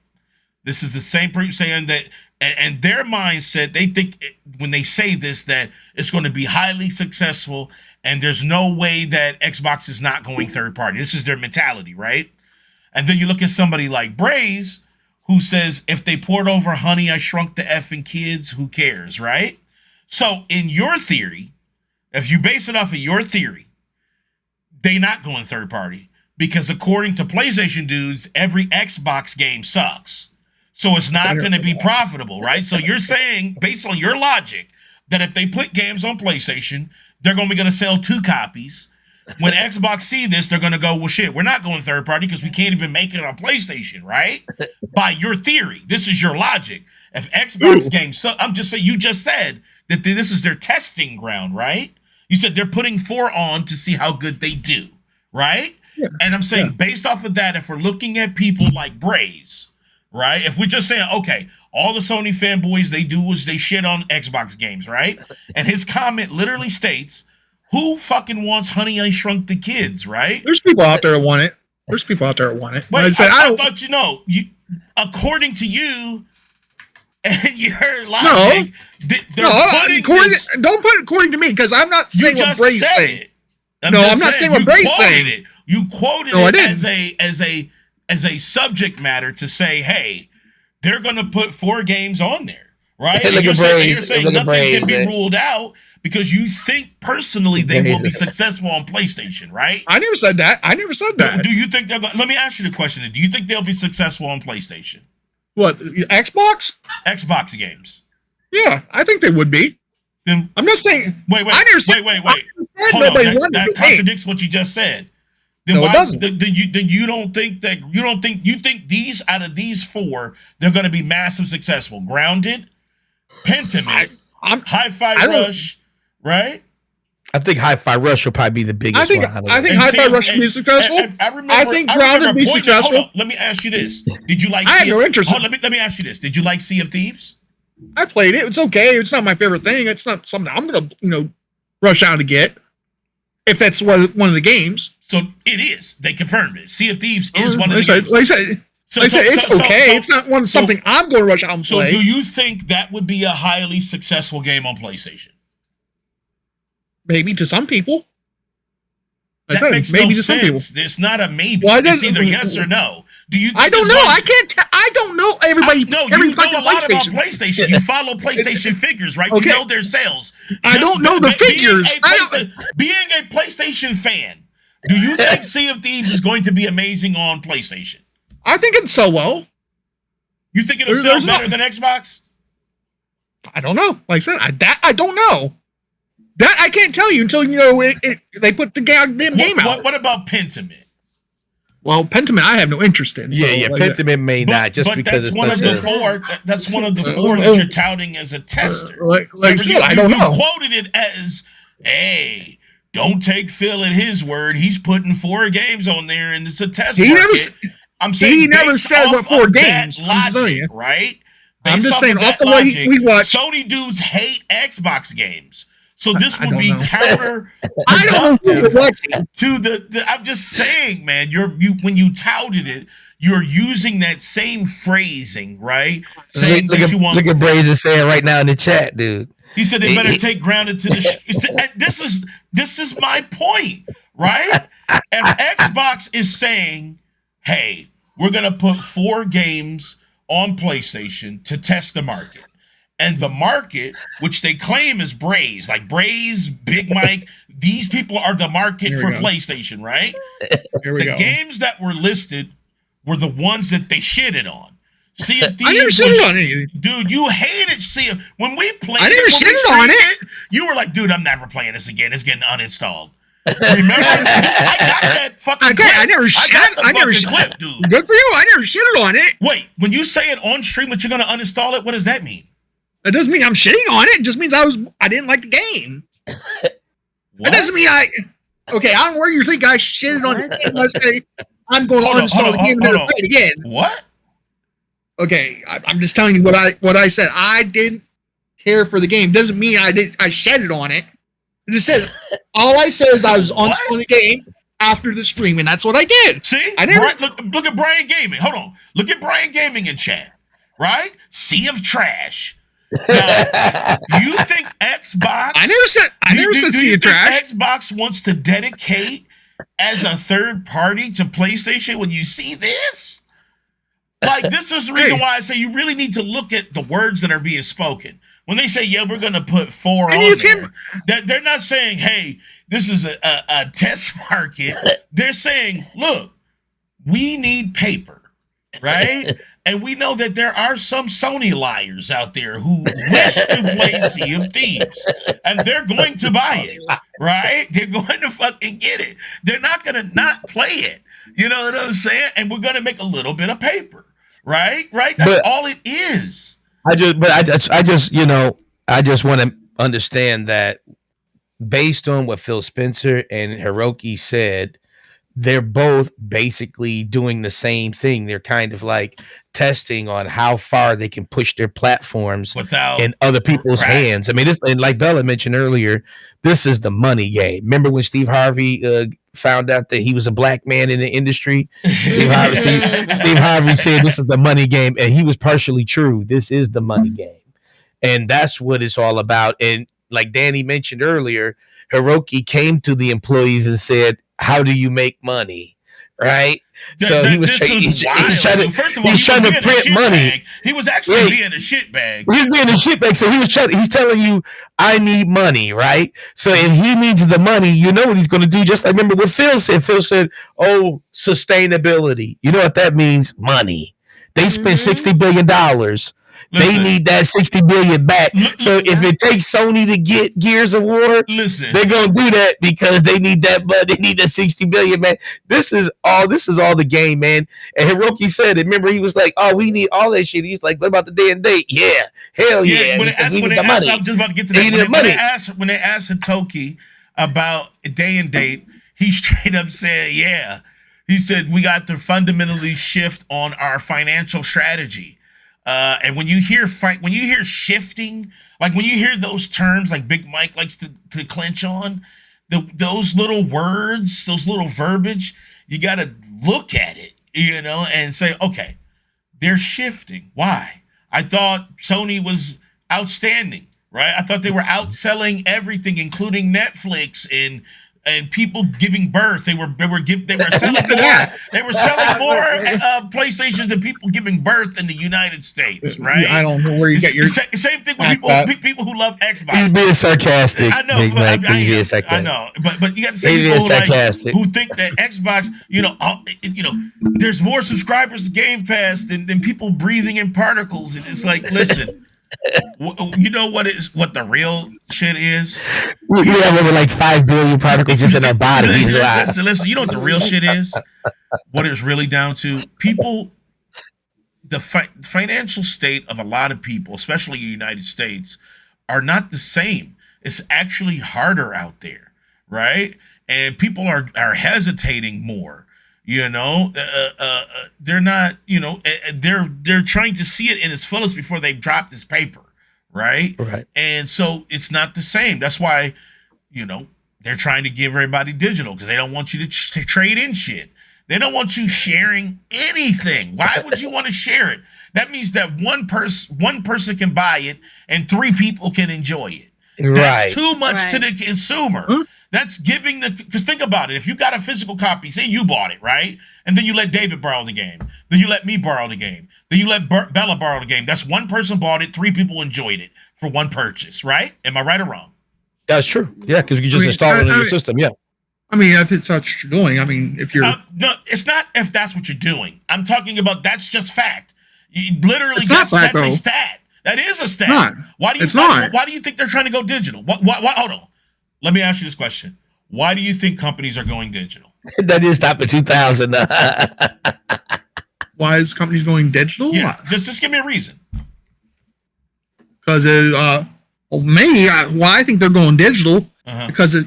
E: This is the same person saying that, and their mindset, they think when they say this, that it's going to be highly successful and there's no way that Xbox is not going third party. This is their mentality, right? And then you look at somebody like Braze, who says, if they poured over Honey, I Shrunk the Effing Kids, who cares, right? So in your theory, if you base it off of your theory, they not going third party because according to PlayStation dudes, every Xbox game sucks. So it's not going to be profitable, right? So you're saying, based on your logic, that if they put games on PlayStation, they're going to sell 2 copies. When Xbox see this, they're going to go, well, shit, we're not going third party because we can't even make it on PlayStation, right? By your theory. This is your logic. If Xbox games, I'm just saying, you just said that this is their testing ground, right? You said they're putting 4 on to see how good they do, right? Yeah. And I'm saying, based off of that, if we're looking at people like Braze, right? If we're just saying, okay, all the Sony fanboys, they do is they shit on Xbox games, right? And his comment literally states, who fucking wants Honey, I Shrunk the Kids, right?
B: There's people out there that want it. But
E: I thought, according to you and your logic,
B: don't put it according to me because I'm not saying what Braze saying. I'm not saying what Braze saying.
E: You quoted it as a subject matter to say, hey, they're going to put 4 games on there, right? And you're saying nothing can be ruled out. Because you think personally they will be successful on PlayStation, right?
B: I never said that.
E: Do you think they're? Let me ask you the question. Do you think they'll be successful on PlayStation?
B: What, Xbox?
E: Xbox games.
B: Yeah, I think they would be.
E: Then
B: I'm not saying.
E: Wait. Hold on. That contradicts what you just said. Then
B: it doesn't.
E: Then you think these out of these 4 they're going to be massive successful? Grounded, Pentiment, Hi-Fi Rush. Right?
D: I think Hi-Fi Rush will probably be the biggest one.
B: I think Hi-Fi Rush will be successful. I think Grounded will be successful.
E: Let me ask you this. Did you like
B: I have no interest.
E: Let me ask you this. Did you like Sea of Thieves?
B: I played it. It's okay. It's not my favorite thing. It's not something I'm going to, rush out to get. If that's one of the games.
E: So it is. They confirmed it. Sea of Thieves is one of the games.
B: Like I said, it's okay. It's not something I'm going to rush out and play.
E: So do you think that would be a highly successful game on PlayStation?
B: Maybe to some people.
E: That makes no sense. It's not a maybe. It's either yes or no. Do you?
B: I don't know. I can't. I don't know everybody.
E: You know a lot about PlayStation. You follow PlayStation figures, right? Okay. You know their sales.
B: I don't know the figures.
E: Being a PlayStation fan, do you think Sea of Thieves is going to be amazing on PlayStation?
B: I think it'll sell well.
E: You think it'll sell better than Xbox?
B: I don't know. Like I said, I don't know. That I can't tell you until they put the damn game out.
E: What about Pentiment?
B: Well, Pentiment, I have no interest in.
D: So Pentiment may not just because
E: that's one of the 4. That's one of the 4 that you're touting as a tester.
B: I don't know.
E: You quoted it as, "Hey, don't take Phil at his word. He's putting 4 games on there, and it's a test
B: He
E: market.
B: never.
E: I'm saying
B: He never
E: based
B: said
E: off
B: what 4
E: of
B: games.
E: that
B: I'm just telling
E: logic,
B: you.
E: right?
B: I'm
E: Based
B: just
E: off
B: saying,
E: of
B: off
E: that
B: the way
E: logic,
B: we watch.
E: Sony dudes hate Xbox games. So this
B: I
E: would
B: don't
E: be
B: know.
E: counter
B: I don't know who you're watching.
E: to the I'm just saying, man, you when you touted it, you're using that same phrasing, right? Saying that you want.
D: Look at Brazen saying right now in the chat, dude.
E: He said they better take grounded to the. This is my point, right? If Xbox is saying, "Hey, we're gonna put 4 games on PlayStation to test the market," and the market, which they claim is Braze, like Braze, Big Mike, these people are the market for PlayStation, right?
B: Here we
E: The
B: go.
E: games that were listed were the ones that they shitted on. Sea of Thieves.
B: I never shitted on anything.
E: Dude, you hated Sea of. When we played
B: I never shitted on it.
E: You were like, dude, I'm never playing this again. It's getting uninstalled. Remember? I got that fucking clip.
B: I never
E: clip, dude.
B: Good for you. I never shitted on it.
E: Wait, when you say it on stream that you're gonna uninstall it, what does that mean?
B: It doesn't mean I'm shitting on it. It just means I didn't like the game. It doesn't mean okay, I don't know where you think I shitted on the game. Let's say I'm going to uninstall the game and never play it again.
E: What?
B: Okay, I'm just telling you what I said. I didn't care for the game. Doesn't mean I shitted on it. It just says all I said is I was uninstalling the game after the stream, and that's what I did.
E: See,
B: I never
E: look at Brian Gaming. Hold on, look at Brian Gaming in chat. Right? Sea of trash. Now, you think Xbox?
B: I never said sea of trash.
E: Xbox wants to dedicate as a third party to PlayStation when you see this? Like, this is the reason why I say you really need to look at the words that are being spoken. When they say, yeah, we're going to put 4 on there, they're not saying, hey, this is a test market. They're saying, look, we need paper, right? And we know that there are some Sony liars out there who wish to play Sea of Thieves. And they're going to buy it, right? They're going to fucking get it. They're not going to not play it. You know what I'm saying? And we're going to make a little bit of paper. Right? That's all it is.
D: I just want to understand that based on what Phil Spencer and Hiroki said, they're both basically doing the same thing. They're kind of like testing on how far they can push their platforms in other people's hands. I mean, and like Bella mentioned earlier, this is the money game. Remember when Steve Harvey found out that he was a black man in the industry? Steve Harvey said this is the money game, and he was partially true. This is the money game, and that's what it's all about. And like Danny mentioned earlier, Hiroki came to the employees and said, how do you make money? Right? So he was trying to print money.
E: He was actually being a shitbag.
D: He was being a shitbag. So he's telling you, I need money, right? So if he needs the money, you know what he's going to do. Just like remember what Phil said. Phil said, oh, sustainability. You know what that means? Money. They spent $60 billion. They need that 60 billion back. So if it takes Sony to get Gears of War, they're gonna do that because they need that, but they need that 60 billion, man. This is all the game, man. And Hiroki said it. Remember, he was like, "Oh, we need all that shit." He's like, "What about the day and date?" Yeah, hell yeah.
E: When they asked, I was just about to get to that. When they asked Hitoki about day and date, he straight up said, "Yeah." He said, "We got to fundamentally shift on our financial strategy." And when you hear shifting, like when you hear those terms, like Big Mike likes to clench on, those little words, those little verbiage, you got to look at it, and say, okay, they're shifting. Why? I thought Sony was outstanding, right? I thought they were outselling everything, including Netflix and people giving birth. They were selling more. They were selling more PlayStations than people giving birth in the United States, right?
B: I don't know where you get your
E: same thing with people who love Xbox.
D: He's being sarcastic.
E: I know, I know, but you got to say people who think that Xbox, there's more subscribers to Game Pass than people breathing in particles, and it's like, listen. You know what the real shit is?
D: We have over like 5 billion particles just in our body.
E: Listen. You know what the real shit is? What it's really down to? People, the financial state of a lot of people, especially in the United States, are not the same. It's actually harder out there, right? And people are hesitating more. You know, they're not. You know, they're trying to see it in its fullest before they drop this paper, right?
D: Right.
E: And so it's not the same. That's why, you know, they're trying to give everybody digital because they don't want you to trade in shit. They don't want you sharing anything. Why would you want to share it? That means that one person can buy it and 3 people can enjoy it. That's too much to the consumer.
B: Huh?
E: That's giving because think about it. If you got a physical copy, say you bought it, right? And then you let David borrow the game. Then you let me borrow the game. Then you let Bella borrow the game. That's one person bought it. 3 people enjoyed it for one purchase, right? Am I right or wrong?
D: That's true. Yeah, because you just install it in your system. Yeah.
B: I mean, if it's what you're doing, I mean, if you're
E: no, it's not if that's what you're doing. I'm talking about that's just fact. Literally,
B: it's
E: that's
B: not fact,
E: a
B: though.
E: stat. That is a stat.
B: Not.
E: Why do you? Why do you think they're trying to go digital? Why? Hold on. Let me ask you this question. Why do you think companies are going digital?
D: That is top of 2000.
B: Why is companies going digital?
E: Yeah, just give me a reason.
B: Because maybe why I think they're going digital because of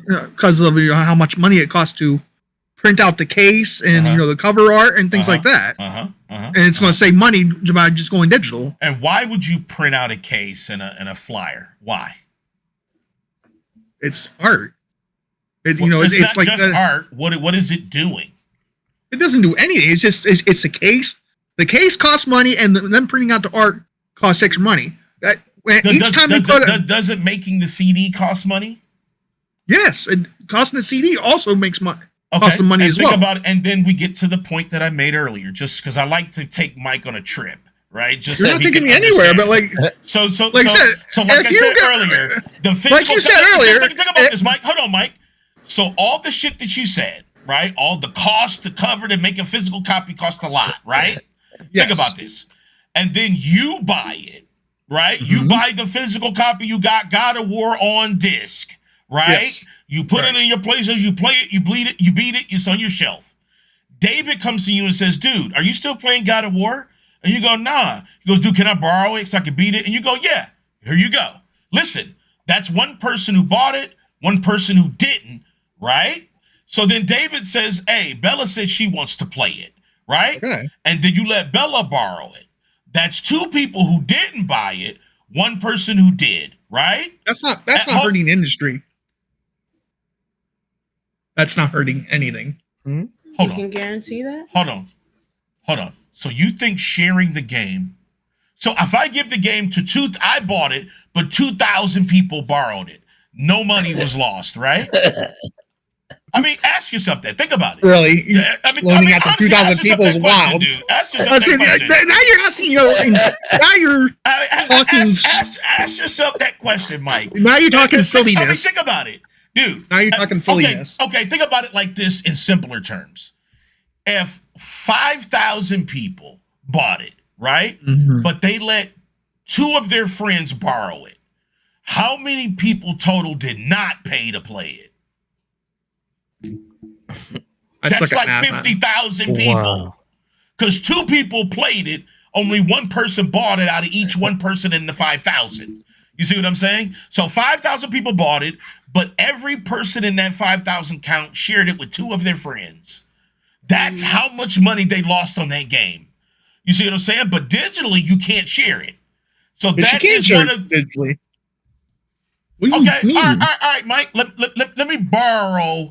B: how much money it costs to print out the case and the cover art and things like that. And it's going to save money by just going digital.
E: And why would you print out a case and a flyer? Why?
B: It's art. It's
E: it's
B: like
E: not just art. What is it doing?
B: It doesn't do anything. It's just it's a case. The case costs money, and them printing out the art costs extra money.
E: Doesn't making the CD cost money?
B: Yes, and costing the CD also makes money. Costs some money as well.
E: About it, and then we get to the point that I made earlier, just because I like to take Mike on a trip, right? Just
B: you're
E: so
B: not taking me anywhere, but like
E: I said earlier, the physical.
B: Like you said earlier,
E: think about this, Mike. Hold on, Mike. So all the shit that you said, right? All the cost to cover to make a physical copy costs a lot, right?
B: Yes.
E: Think about this, and then you buy it, right? You buy the physical copy. You got God of War on disc. Right?
B: Yes.
E: You put it in your places, you play it, you bleed it, you beat it, it's on your shelf. David comes to you and says, dude, are you still playing God of War? And you go, nah. He goes, dude, can I borrow it so I can beat it? And you go, yeah, here you go. Listen, that's one person who bought it, one person who didn't, right? So then David says, hey, Bella says she wants to play it, right?
B: Okay.
E: And then you let Bella borrow it. That's 2 people who didn't buy it, one person who did, right?
B: That's not hurting the industry. That's not hurting anything.
E: Hold on.
C: You can guarantee that?
E: Hold on. So you think sharing the game? So if I give the game to I bought it, but 2,000 people borrowed it. No money was lost, right? I mean, ask yourself that. Think about it.
B: Really?
E: Yeah, I mean,
B: Loading out to 2,000 people is wild.
E: Dude. Ask yourself that question.
B: Now you're asking, now you're talking.
E: Ask yourself that question, Mike.
B: Now you're talking silliness.
E: I mean, think about it. Dude,
B: now you're talking silliness.
E: Okay, think about it like this in simpler terms. If 5,000 people bought it, right? But they let 2 of their friends borrow it, how many people total did not pay to play it? That's like 50,000 people. Because 2 people played it, only one person bought it out of each one person in the 5,000. You see what I'm saying? So 5,000 people bought it, but every person in that 5,000 count shared it with 2 of their friends. That's how much money they lost on that game. You see what I'm saying? But digitally, you can't share it. So
B: but
E: that is one of
B: digitally.
E: Okay, all right, Mike. Let me borrow.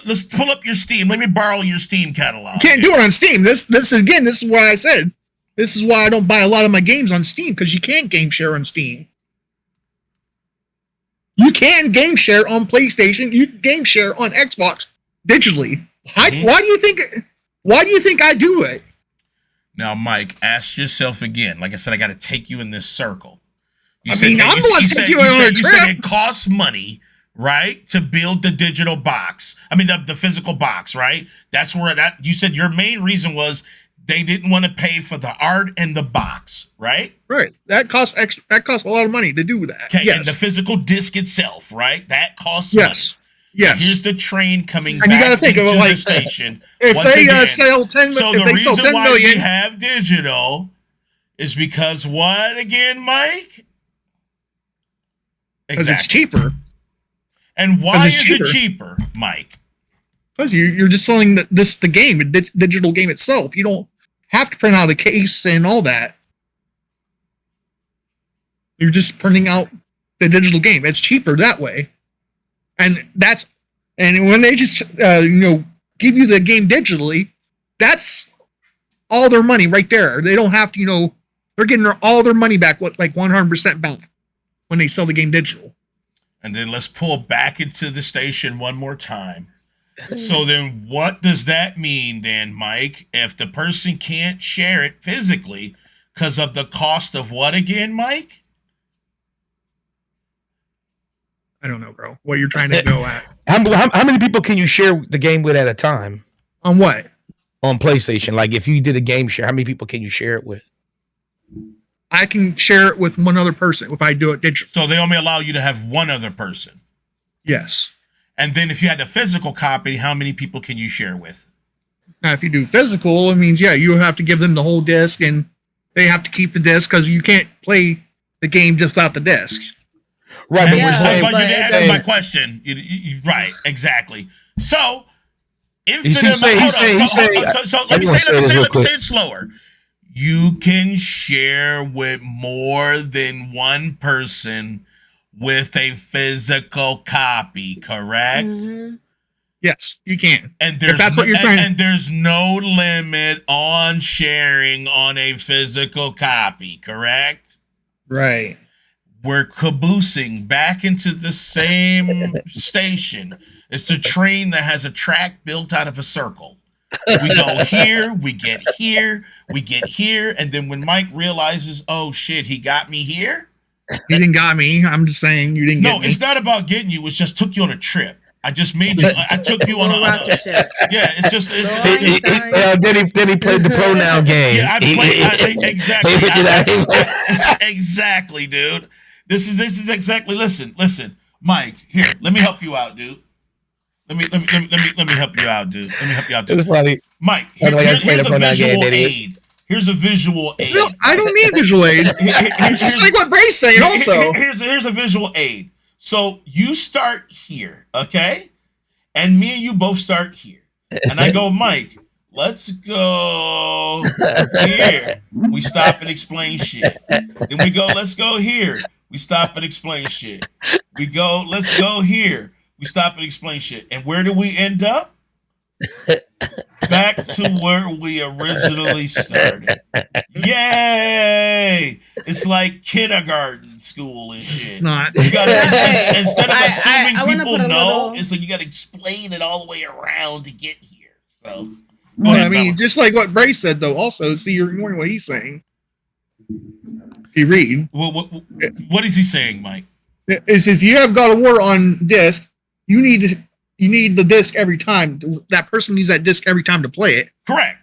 E: Let's pull up your Steam. Let me borrow your Steam catalog.
B: You can't do it on Steam. This is why I said. This is why I don't buy a lot of my games on Steam, because you can't game share on Steam. You can game share on PlayStation. You can game share on Xbox digitally. Why do you think I do it?
E: Now, Mike, ask yourself again. Like I said, I got to take you in this circle.
B: I'm the one taking you on a trip.
E: You said it costs money, right, to build the digital box. I mean, the physical box, right? That's where you said your main reason was they didn't want to pay for the art and the box, right?
B: Right. That costs a lot of money to do that.
E: Okay,
B: yes.
E: And the physical disc itself, right? That costs
B: money. Yes.
E: Now, here's the train coming
B: and
E: back
B: you gotta think
E: into
B: of it like
E: the station.
B: If they sell 10 million,
E: so the reason why we have digital is because what again, Mike?
B: Because it's cheaper.
E: And why
B: it's
E: is it cheaper, Mike?
B: Because you're just selling the game, the digital game itself. You don't have to print out a case and all that. You're just printing out the digital game. It's cheaper that way. And when they just give you the game digitally, that's all their money right there. They don't have to, they're getting all their money back, like 100% back when they sell the game digital.
E: And then let's pull back into the station one more time. So then what does that mean then, Mike? If the person can't share it physically because of the cost of what again, Mike?
B: I don't know, bro. What you're trying to go at.
D: How many people can you share the game with at a time?
B: On what?
D: On PlayStation. Like if you did a game share, how many people can you share it with?
B: I can share it with one other person if I do it digital.
E: So they only allow you to have one other person.
B: Yes.
E: And then if you had a physical copy, how many people can you share with?
B: Now, if you do physical, it means, you have to give them the whole disc and they have to keep the disc because you can't play the game just without the disc.
D: Right, but we're saying,
E: but you didn't answer my question. You right, exactly. So, infinite. So let me say it slower. You can share with more than one person with a physical copy, correct?
C: Mm-hmm.
B: Yes, you can.
E: And
B: if that's what you're trying.
E: And there's no limit on sharing on a physical copy, correct?
B: Right.
E: We're caboosing back into the same station. It's a train that has a track built out of a circle. We go here, we get here, and then when Mike realizes, oh shit, he got me here.
B: He didn't got me. I'm just saying you didn't get me.
E: No, it's not about getting you. It just took you on a trip. I just made you. I took you on a rocket ship. Yeah, it's just.
D: Then he played the pronoun game.
E: Yeah, exactly, dude. This is exactly. Listen, Mike. Here, let me help you out, dude. Let me help you out, dude.
D: It's funny.
E: Mike, here's a visual aid. Here's a visual aid.
B: No, I don't need visual aid. It's just like what Bray's saying. Also,
E: here's a visual aid. So you start here, okay? And me and you both start here. And I go, Mike, let's go here. We stop and explain shit. Then we go, let's go here. We stop and explain shit. We go, let's go here. We stop and explain shit. And where do we end up? Back to where we originally started. Yay! It's like kindergarten school and shit.
B: It's not.
E: You gotta instead of assuming people know, it's like you gotta explain it all the way around to get here. So
B: I mean, just like what Bray said though, also, see, you're ignoring what he's saying. If you read.
E: What is he saying, Mike?
B: Is if you have God of War on disc, you need the disc every time. That person needs that disc every time to play it.
E: Correct.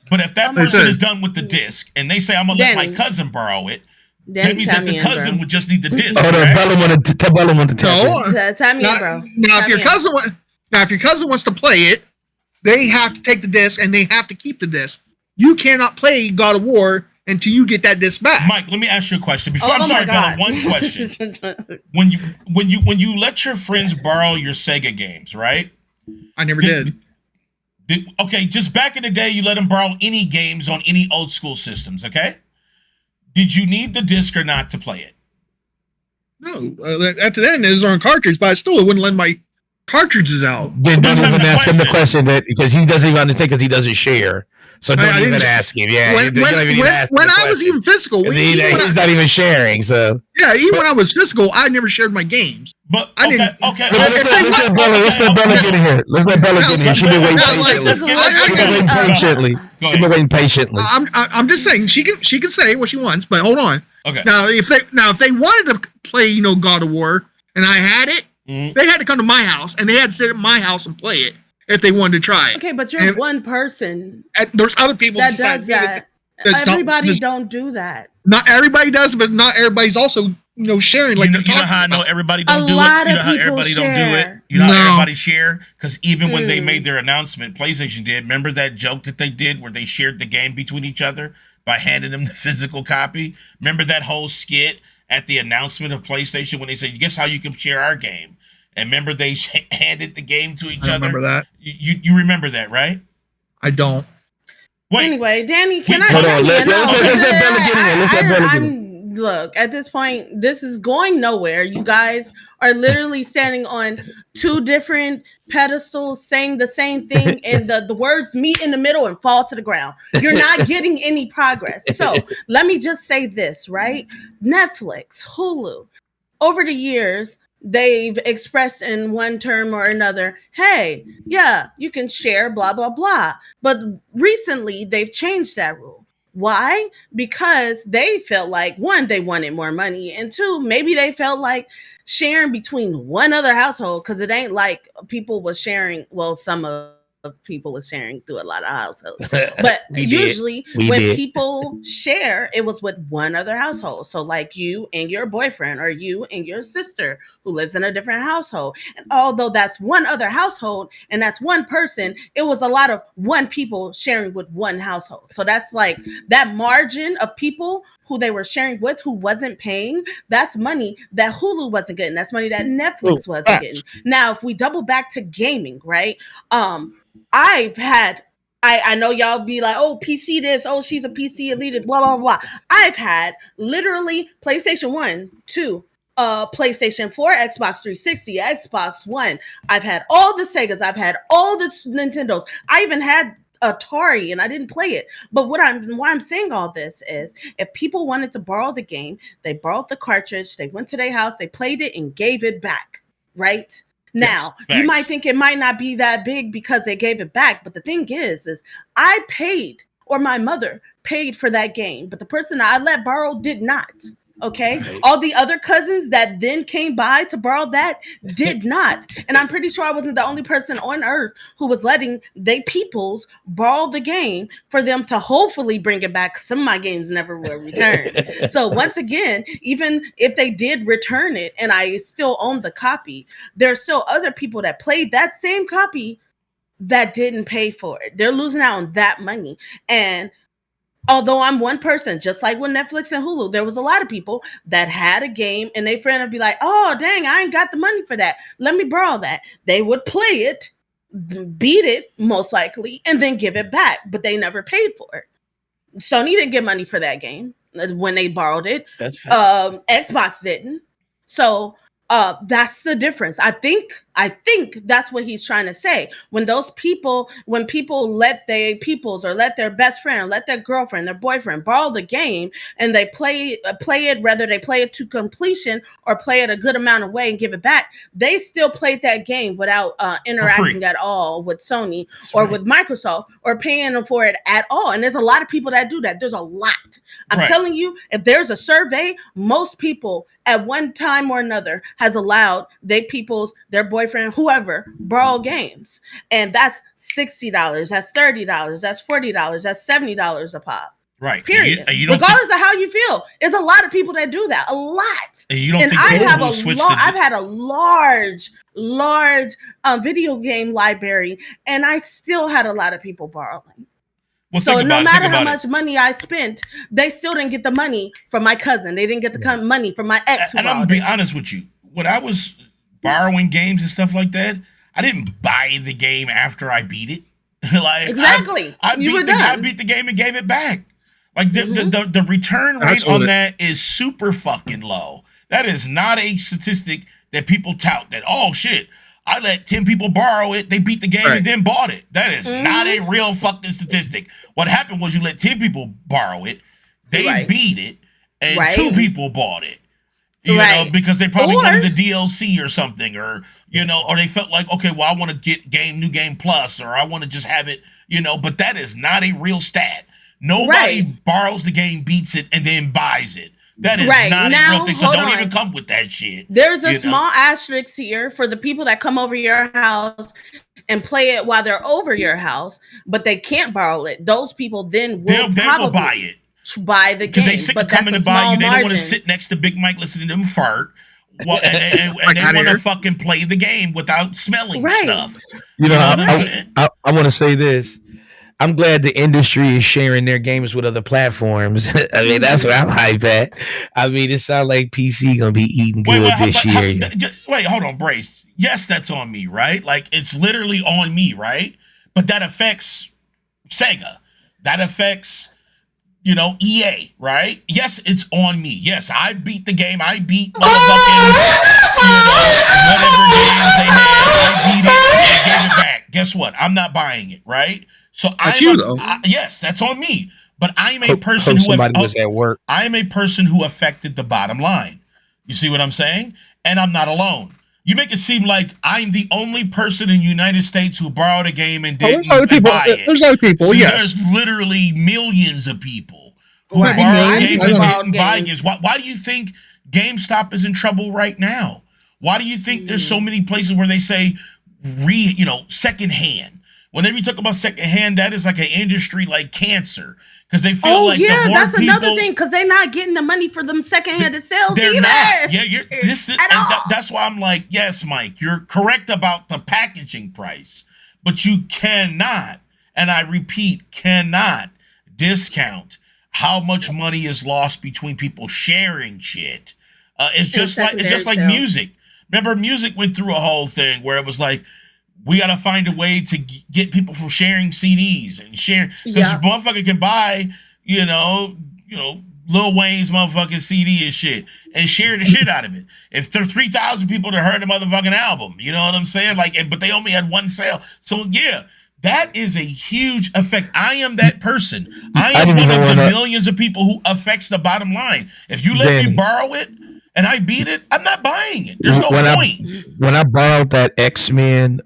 E: But if that person is done with the disc and they say, I'm going to let my cousin borrow it, that means that the cousin would just need the disc.
D: Oh, Bella wanted to tell
C: Time in, bro.
B: Now, if your cousin wants to play it, they have to take the disc and they have to keep the disc. You cannot play God of War until you get that disc back.
E: Mike, let me ask you a question. Bella, one question. when you let your friends borrow your Sega games, right?
B: I never did.
E: Okay, just back in the day, you let them borrow any games on any old school systems, okay? Did you need the disc or not to play it?
B: No. At the end, it was on cartridge, but I still wouldn't lend my cartridges out.
D: Then don't even ask him the question because he doesn't even understand because he doesn't share. So don't even ask him. Yeah,
B: when I was even physical,
D: he's not even sharing. So
B: yeah, even when I was physical, I never shared my games.
E: But
B: I didn't.
E: Okay.
D: Let's let Bella get in here. She's been waiting patiently.
B: I'm just saying she can say what she wants, but hold on.
E: Okay.
B: Now if they wanted to play God of War and I had it, they had to come to my house and they had to sit at my house and play it. If they wanted to try it.
C: Okay, but you're one person.
B: There's other people
C: that does that. Everybody don't do that.
B: Not everybody does, but not everybody's also sharing. Like
E: you know how I know everybody don't do it. You know how everybody don't do it. You know how everybody share because even when they made their announcement, PlayStation did. Remember that joke that they did where they shared the game between each other by handing them the physical copy? Remember that whole skit at the announcement of PlayStation when they said, "Guess how you can share our game?" And remember, they handed the game to each
B: I
E: other.
B: remember that.
E: You remember that, right?
B: I don't.
E: Wait,
C: Anyway, Danny, can
E: Wait,
C: I?
D: hold on,
C: Danny,
D: let's let Bella get in there. Let's let Bella get in.
C: Look, at this point, this is going nowhere. You guys are literally standing on two different pedestals, saying the same thing, and the words meet in the middle and fall to the ground. You're not getting any progress. So let me just say this, right? Netflix, Hulu, over the years, they've expressed in one term or another, hey, yeah, you can share, blah, blah, blah. But recently, they've changed that rule. Why? Because they felt like, one, they wanted more money, and two, maybe they felt like sharing between one other household, because it ain't like people was sharing, well, some of people was sharing through a lot of households. But usually when people share, it was with one other household. So like you and your boyfriend, or you and your sister who lives in a different household. And although that's one other household and that's one person, it was a lot of one people sharing with one household. So that's like that margin of people who they were sharing with who wasn't paying. That's money that Hulu wasn't getting. That's money that Netflix wasn't getting. Now, if we double back to gaming, right? I've had, I know y'all be like, oh, PC this, oh, she's a PC elite, blah, blah, blah. I've had literally PlayStation 1, 2, PlayStation 4, Xbox 360, Xbox One. I've had all the Segas. I've had all the Nintendos. I even had Atari and I didn't play it. But why I'm saying all this is, if people wanted to borrow the game, they borrowed the cartridge, they went to their house, they played it and gave it back, right? Now,
E: yes,
C: you might think it might not be that big because they gave it back, but the thing is I paid, or my mother paid for that game, but the person I let borrow did not. Okay. Right. All the other cousins that then came by to borrow that did not. And I'm pretty sure I wasn't the only person on earth who was letting they peoples borrow the game for them to hopefully bring it back. Some of my games never were returned. So once again, even if they did return it and I still own the copy, there's still other people that played that same copy that didn't pay for it. They're losing out on that money. And although I'm one person, just like with Netflix and Hulu, there was a lot of people that had a game and they friend would be like, oh, dang, I ain't got the money for that. Let me borrow that. They would play it, beat it, most likely, and then give it back. But they never paid for it. Sony didn't get money for that game when they borrowed it.
D: That's
C: Xbox didn't. So that's the difference. I think that's what he's trying to say. When people let their peoples or let their best friend or let their girlfriend, their boyfriend borrow the game and they play it, whether they play it to completion or play it a good amount of way and give it back, they still played that game without interacting at all with Sony or with Microsoft or paying them for it at all. And there's a lot of people that do that. There's a lot. I'm telling you, if there's a survey, most people at one time or another has allowed their boyfriend, whoever, borrow games. And that's $60, that's $30, that's $40, that's $70 a pop.
E: Right.
C: Period.
E: And you don't
C: regardless of how you feel. There's a lot of people that do that. A lot.
E: And you don't think I've
C: had a large video game library, and I still had a lot of people borrowing.
E: Well,
C: so no matter how much money I spent, they still didn't get the money from my cousin. They didn't get the money from my ex.
E: And I'm gonna be honest with you. When I was borrowing games and stuff like that, I didn't buy the game after I beat it. Like
C: exactly,
E: I beat the game and gave it back. Like the return rate on that is super fucking low. That is not a statistic that people tout. That, oh shit, I let 10 people borrow it, they beat the game and then bought it. That is not a real fucking statistic. What happened was you let 10 people borrow it, they beat it, and 2 people bought it. You know, because they probably wanted the DLC or something, or, you know, or they felt like, okay, well, I want to get New Game Plus, or I want to just have it, you know, but that is not a real stat. Nobody borrows the game, beats it, and then buys it. That is not a real thing. So don't even come with that shit.
C: There's a small asterisk here for the people that come over your house and play it while they're over your house, but they can't borrow it. Those people then will probably
E: buy it.
C: Buy the game.
E: They sick of coming to buy you. They don't want to sit next to Big Mike listening to them fart. Well, and they want to fucking play the game without smelling stuff.
D: You know I want to say this. I'm glad the industry is sharing their games with other platforms. I mean, that's what I'm hype at. I mean, it sounds like PC gonna be eating good this year.
E: Wait, hold on, Brace. Yes, that's on me, right? Like it's literally on me, right? But that affects Sega. That affects EA, right? Yes, it's on me. Yes, I beat the game. I beat motherfucking, whatever games they had. I beat it and gave it back. Guess what? I'm not buying it, right? So yes, that's on me. But I'm a person
D: was at work.
E: I am a person who affected the bottom line. You see what I'm saying? And I'm not alone. You make it seem like I'm the only person in the United States who borrowed a game and didn't buy it.
B: There's other people, yes.
E: There's literally millions of people who borrow games and didn't buy games. Why do you think GameStop is in trouble right now? Why do you think there's so many places where they say secondhand? Whenever you talk about secondhand, that is like an industry like cancer. Because they feel like
C: that's another thing. Because they're not getting the money for them secondhand sales
E: they're
C: either.
E: Not. Yeah, that's why I'm like, yes, Mike, you're correct about the packaging price, but you cannot, and I repeat, cannot discount how much money is lost between people sharing shit. It's just like music. Remember, music went through a whole thing where it was like, we got to find a way to get people from sharing CDs and share. Because motherfucker can buy, Lil Wayne's motherfucking CD and shit and share the shit out of it. If there's 3,000 people that heard the motherfucking album, you know what I'm saying? But they only had one sale. So yeah, that is a huge effect. I am that person. I am one of the millions of people who affects the bottom line. If you let me borrow it, and I beat it, I'm not buying it. There's no point.
D: When I borrowed that X-Men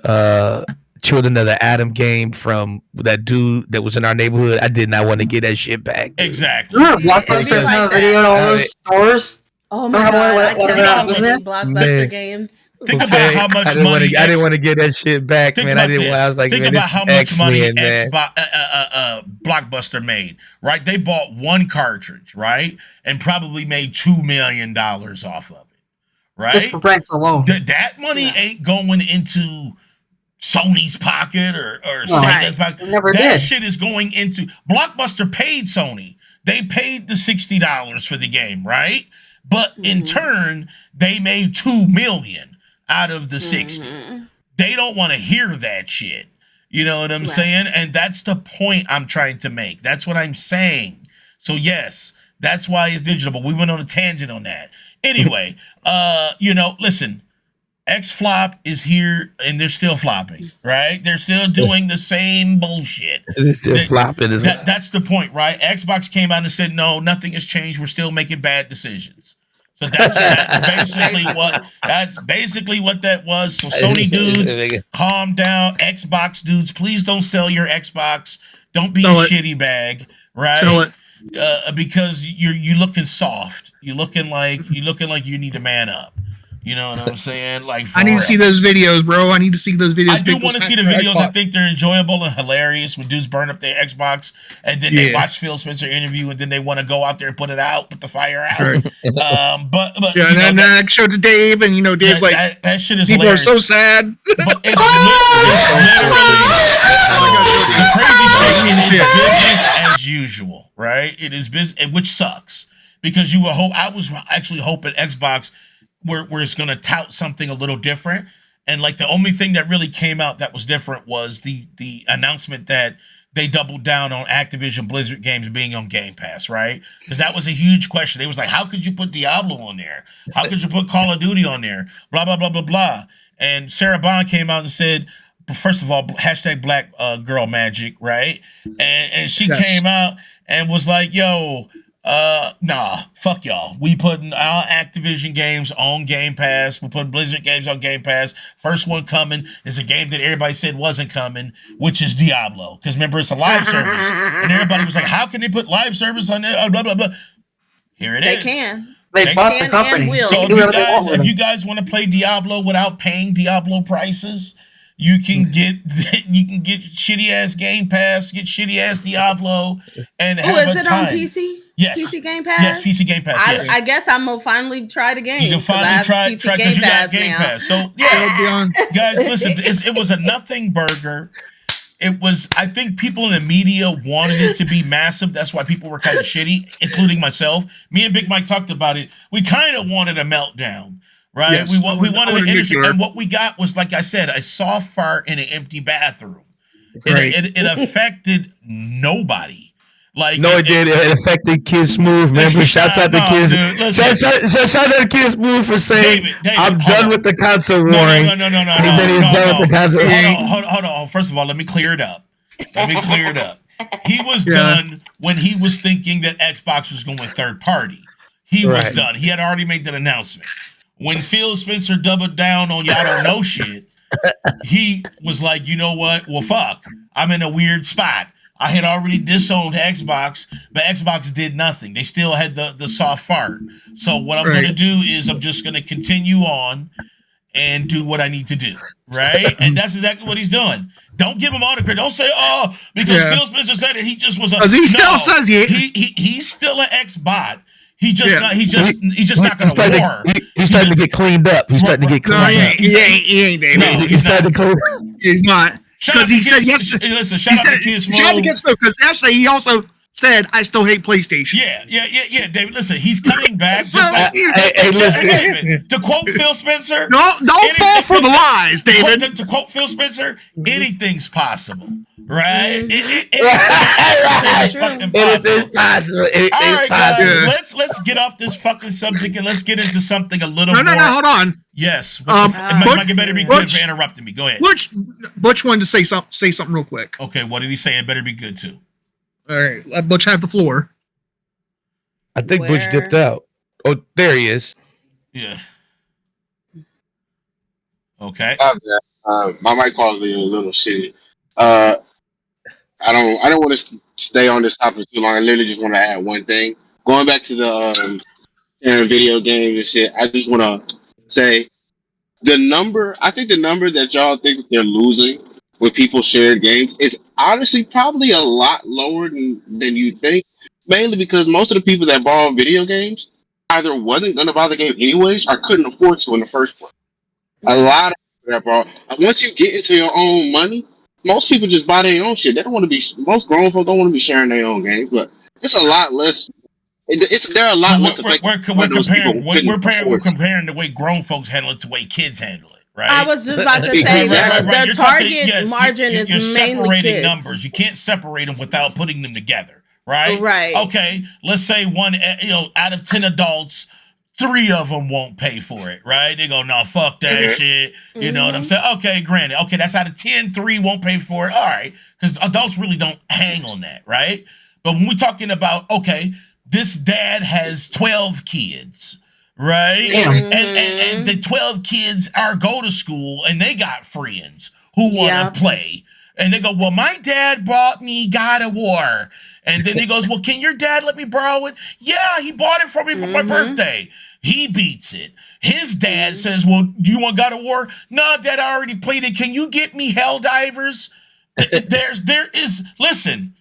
D: Children of the Atom game from that dude that was in our neighborhood, I did not want to get that shit back.
E: Dude. Exactly.
F: Remember Blockbuster had a video at all those stores?
C: Oh my god! Blockbuster games.
E: Think about how much money.
D: I didn't want to get that shit back, man. I didn't. I was like,
E: think about how much money Blockbuster made. Right? They bought one cartridge, right, and probably made $2 million off of it. Right?
F: Just for rents alone.
E: That money ain't going into Sony's pocket or Sega's pocket. That shit is going into Blockbuster. Paid Sony. They paid the $60 for the game, right? But in turn, they made $2 million out of the 60. They don't want to hear that shit. You know what I'm saying? And that's the point I'm trying to make. That's what I'm saying. So yes, that's why it's digital. But we went on a tangent on that. Anyway, listen, X-Flop is here and they're still flopping, right? They're still doing the same bullshit.
D: They're still flopping.
E: That's the point, right? Xbox came out and said, no, nothing has changed. We're still making bad decisions. So that's basically what that was. So Sony dudes, calm down. Xbox dudes, please don't sell your Xbox. Don't be a shitty bag, right?
B: Sell it.
E: Because you're looking soft. You're looking like you need to man up. You know what I'm saying? Like,
B: I need to see those videos, bro. I need to see those videos.
E: I do want to see the videos. I think they're enjoyable and hilarious when dudes burn up their Xbox and then they watch Phil Spencer interview and then they want to go out there and put it out, put the fire out.
B: Right.
E: But
B: and then I showed to Dave, and Dave's like,
E: that shit is
B: people
E: hilarious.
B: are so sad.
E: But it's literally the crazy shit. It is business as usual, right? It is business, which sucks because you will hope. I was actually hoping Xbox. Where it's going to tout something a little different. And like the only thing that really came out that was different was the announcement that they doubled down on Activision Blizzard games being on Game Pass, right? Because that was a huge question. It was like, how could you put Diablo on there? How could you put Call of Duty on there? Blah, blah, blah, blah, blah. And Sarah Bond came out and said, first of all, hashtag Black Girl Magic, right? And she came out and was like, yo, nah, fuck y'all. We putting our Activision games on Game Pass. We're putting Blizzard games on Game Pass. First one coming is a game that everybody said wasn't coming, which is Diablo. Because remember, it's a live service. And everybody was like, how can they put live service on there? Blah, blah, blah. Here it is.
C: They can.
F: They bought the company.
E: So if you guys want to play Diablo without paying Diablo prices, you can get shitty ass Game Pass, get shitty ass Diablo, and have
C: is
E: a
C: it
E: time.
C: on PC?
E: Yes.
C: PC Game Pass?
E: Yes, PC Game Pass. Yes.
C: I guess I'm going to finally try the game.
E: You can finally try because you got Game Pass. So, yeah, guys, listen, it was a nothing burger. I think people in the media wanted it to be massive. That's why people were kind of shitty, including myself. Me and Big Mike talked about it. We kind of wanted a meltdown, right?
B: Yes,
E: we wanted an energy,
B: nuclear.
E: and what we got was, like I said, a soft fart in an empty bathroom.
B: Right.
E: It affected nobody. Like
D: No, it did. It affected Kid Smooth. Remember, shouts out to Kid. Shout out to Kid Smooth for saying,
E: David,
D: "I'm done with the console warring."
E: No.
D: He said he's done with the console.
E: Hold on. First of all, let me clear it up. He was done when he was thinking that Xbox was going third party. He was done. He had already made that announcement. When Phil Spencer doubled down on y'all don't know shit, he was like, you know what? Well, fuck. I'm in a weird spot. I had already disowned Xbox, but Xbox did nothing. They still had the soft fart. So what I'm going to do is I'm just going to continue on and do what I need to do, right? And that's exactly what he's doing. Don't give him all the credit. Don't say, oh, because Phil Spencer said it. He just was a.
B: Because he still says
E: he's still an X-bot. He's just not going to war.
D: He's starting to get cleaned up. He's starting to get cleaned up.
B: He ain't, David.
E: No,
D: he's starting to clean.
B: He's not. Because he said yesterday.
E: Listen, shout out to Kid Smooth.
B: Because yesterday he also said, "I still hate PlayStation."
E: Yeah, David. Listen, he's coming back.
B: So,
E: hey,
D: listen.
E: David, to quote Phil Spencer,
B: don't fall for the lies, David.
E: To quote Phil Spencer, anything's possible, right?
D: It's possible.
E: All right, guys, let's get off this fucking subject and let's get into something a little more.
B: No, hold on.
E: Yes. Mike, better be good for interrupting me. Go ahead.
B: Butch wanted to say something real quick.
E: Okay, what did he say? It better be good too.
B: All right, let Butch have the floor.
D: I think Butch dipped out. Oh, there he is.
E: Yeah. Okay.
G: My mic quality is a little shitty. I don't want to stay on this topic too long. I literally just want to add one thing. Going back to the video games and shit, I just want to say I think the number that y'all think they're losing with people shared games is honestly probably a lot lower than you think. Mainly because most of the people that borrow video games either wasn't going to buy the game anyways or couldn't afford to in the first place. A lot of people that borrow. Once you get into your own money, most people just buy their own shit. They don't want to be. Most grown folks don't want to be sharing their own games, but it's a lot less. There are a lot less.
E: We're comparing the way grown folks handle it to the way kids handle it. Right?
C: I was just about to say that their target margin is mainly
E: separating
C: kids.
E: numbers. You can't separate them without putting them together, right?
C: Right.
E: Okay, let's say out of 10 adults, 3 of them won't pay for it, right? They go, no, fuck that shit. You know what I'm saying? Okay, granted. Okay, that's out of 10, 3 won't pay for it. All right, because adults really don't hang on that, right? But when we're talking about, okay, this dad has 12 kids. Right? And the 12 kids go to school and they got friends who want to play. And they go, well, my dad bought me God of War. And then he goes, well, can your dad let me borrow it? Yeah, he bought it for me for my birthday. He beats it. His dad says, well, do you want God of War? No, Dad, I already played it. Can you get me Helldivers? Listen,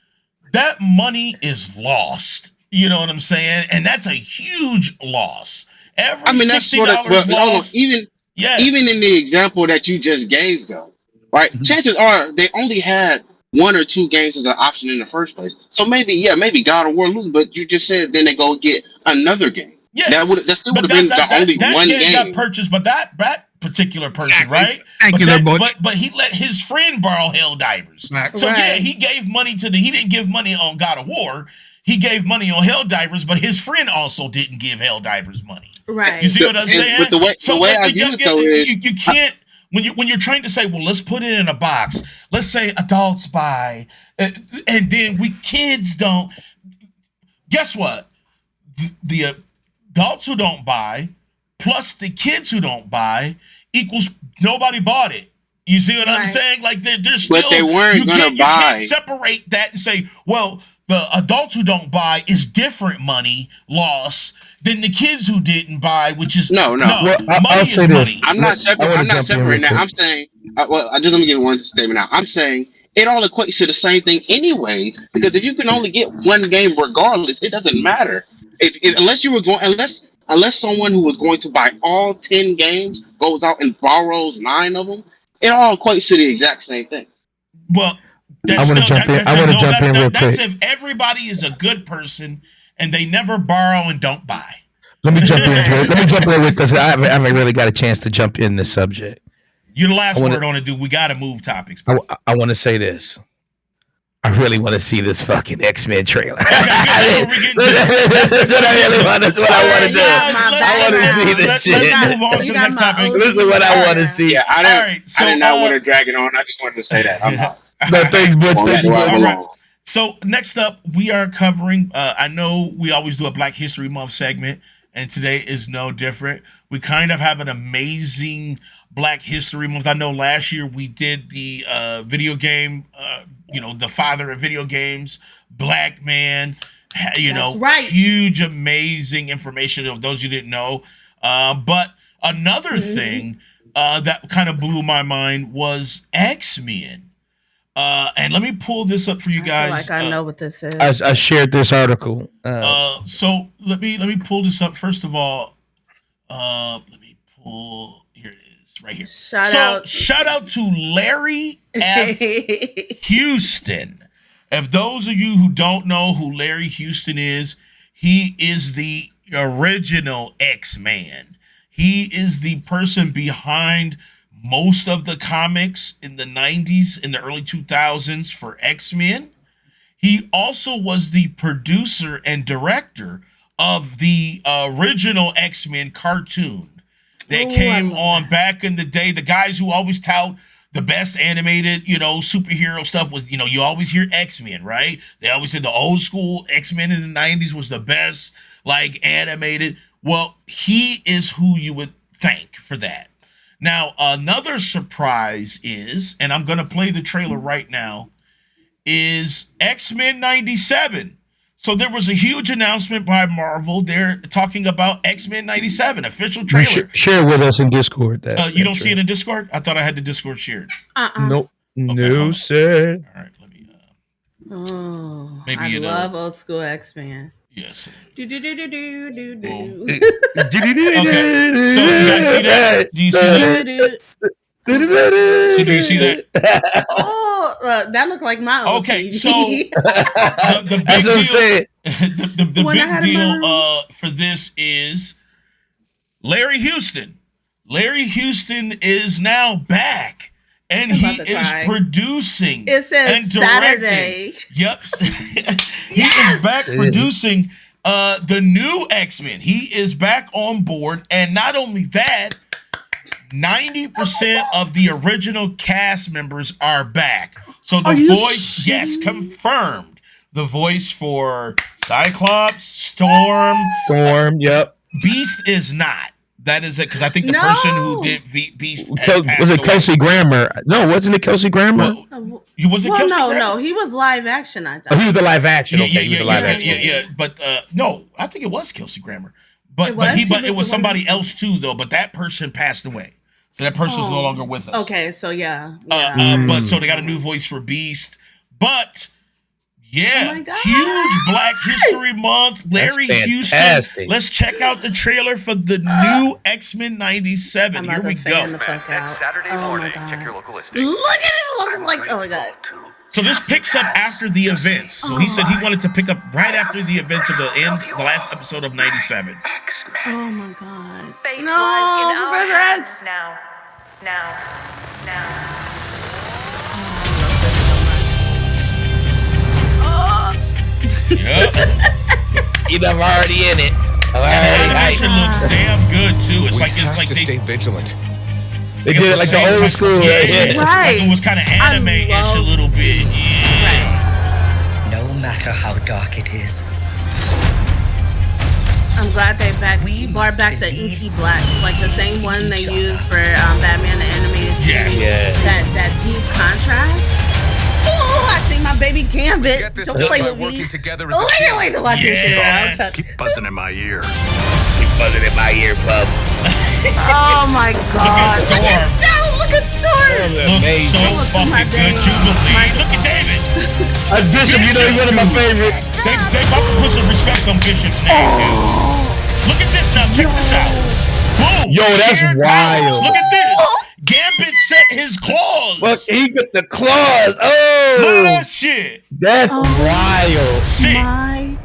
E: that money is lost. You know what I'm saying? And that's a huge loss. Every $60 loss.
G: Even in the example that you just gave, though, right? Chances are they only had 1 or 2 games as an option in the first place. So maybe God of War lose, but you just said then they go get another game.
E: Yes,
G: that still would have been the only one game
E: got purchased, but that particular person, right?
B: Thank you, Butch.
E: But he let his friend borrow Helldivers.
B: Right.
E: So he gave money he didn't give money on God of War. He gave money on Helldivers, but his friend also didn't give Helldivers money.
C: Right.
E: You see what I'm saying?
G: But the way I view it, though, is
E: you can't when you're trying to say, well, let's put it in a box. Let's say adults buy, and then kids don't. Guess what? The adults who don't buy plus the kids who don't buy equals nobody bought it. You see what I'm saying? Like there's still,
G: but they weren't going to buy.
E: You can't separate that and say, well, the adults who don't buy is different money loss than the kids who didn't buy, which is
G: no.
D: Well,
E: money is money.
G: I'm not separating that. I'm saying, let me get one statement out. I'm saying it all equates to the same thing anyway, because if you can only get one game regardless, it doesn't matter. Unless someone who was going to buy all 10 games goes out and borrows 9 of them, it all equates to the exact same thing.
E: Well,
D: I want to jump in. I want to jump in real quick.
E: That's if everybody is a good person and they never borrow and don't buy.
D: Let me jump in. Let me jump in because I haven't really got a chance to jump in this subject.
E: You're the last word on it, dude. We got to move topics.
D: I want to say this. I really want to see this fucking X-Men trailer.
E: Okay,
D: that's what I really want. That's what I want to do. I want to see this shit.
E: Let's move on to the next topic.
D: This is what I want to see.
G: Yeah, I did not want to drag it on. I just wanted to say that. I'm not.
D: No, thanks, Butch. Thank you,
E: All right. So next up, we are covering. I know we always do a Black History Month segment, and today is no different. We kind of have an amazing Black History Month. I know last year we did the video game, the father of video games, Black Man. Huge, amazing information of those you didn't know. But another thing that kind of blew my mind was X-Men. And let me pull this up for you guys.
C: I know what this is.
D: I shared this article.
E: So let me pull this up. First of all, let me pull. Here it is, right here. Shout out to Larry F. Houston. If those of you who don't know who Larry Houston is, he is the original X-Man. He is the person behind most of the comics in the 90s, in the early 2000s for X-Men. He also was the producer and director of the original X-Men cartoon that came on back in the day. The guys who always tout the best animated, superhero stuff was, you always hear X-Men, right? They always said the old school X-Men in the 90s was the best, animated. Well, he is who you would thank for that. Now, another surprise is, and I'm going to play the trailer right now, is X-Men 97. So there was a huge announcement by Marvel. They're talking about X-Men 97, official trailer.
D: Share with us in Discord.
E: You don't see it in Discord? I thought I had the Discord shared.
D: Nope. Okay, no, sir.
E: All right, let me...
C: I love old school X-Men.
E: Yes.
C: Okay,
E: so you guys see that? Do you see that? Do you see that?
C: That looked like my old
E: Okay,
C: TV.
E: so the big deal for this is Larry Houston. Larry Houston is now back, and he is producing.
C: It says
E: and directing.
C: Saturday.
E: Yep, he is back producing the new X-Men. He is back on board, and not only that, 90% of the original cast members are back. So the voice, yes, confirmed. The voice for Cyclops, Storm,
D: yep.
E: Beast is not. That is it, because I think the person who did Beast
D: was it Kelsey Grammer? No, wasn't it Kelsey Grammer?
E: Was it Kelsey Grammer?
C: No, he was live action. I thought.
D: Oh, he was the live action. Okay,
E: he was the live action. Yeah. But no, I think it was Kelsey Grammer. But it was somebody else too, though. But that person passed away, so that person is no longer with us.
C: Okay, so yeah.
E: But so they got a new voice for Beast, but. Yeah, huge Black History Month. Larry Houston. Let's check out the trailer for the new X-Men 97. Here we go.
H: Saturday morning, check your local listing.
C: Look at it. Looks like, oh my God.
E: So this picks up after the events. So he said he wanted to pick up right after the events of the last episode of 97.
C: Oh my God.
H: Fate lies in our hands now.
E: Yep.
D: I'm already in it.
E: The animation looks damn good too. It's like they
I: stay vigilant.
D: They did it like the old school.
C: Right.
E: Like it was kind of anime-ish a little bit. Yeah.
C: Right.
J: No matter how dark it is.
C: I'm glad they brought back the inky blacks, like the same one they used for Batman the Animated Series.
E: Yes.
C: That deep contrast. Oh, I see my baby Gambit. Don't play with me. Wait to watch this shit.
H: Keep buzzing in my ear.
D: Keep buzzing in my ear, bub.
C: Oh my God. Look at Storm.
E: Looks so fucking good. Jubilee. Look at David.
D: Bishop, you know he's one of my favorites.
E: They about to put some respect on Bishop's name, too. Look at this now. Check this out. Boom.
D: Yo, that's wild.
E: Look at this. Gambit set his claws.
D: Look, he got the claws. Oh,
E: Look at that shit.
D: That's wild.
E: Sick.
C: My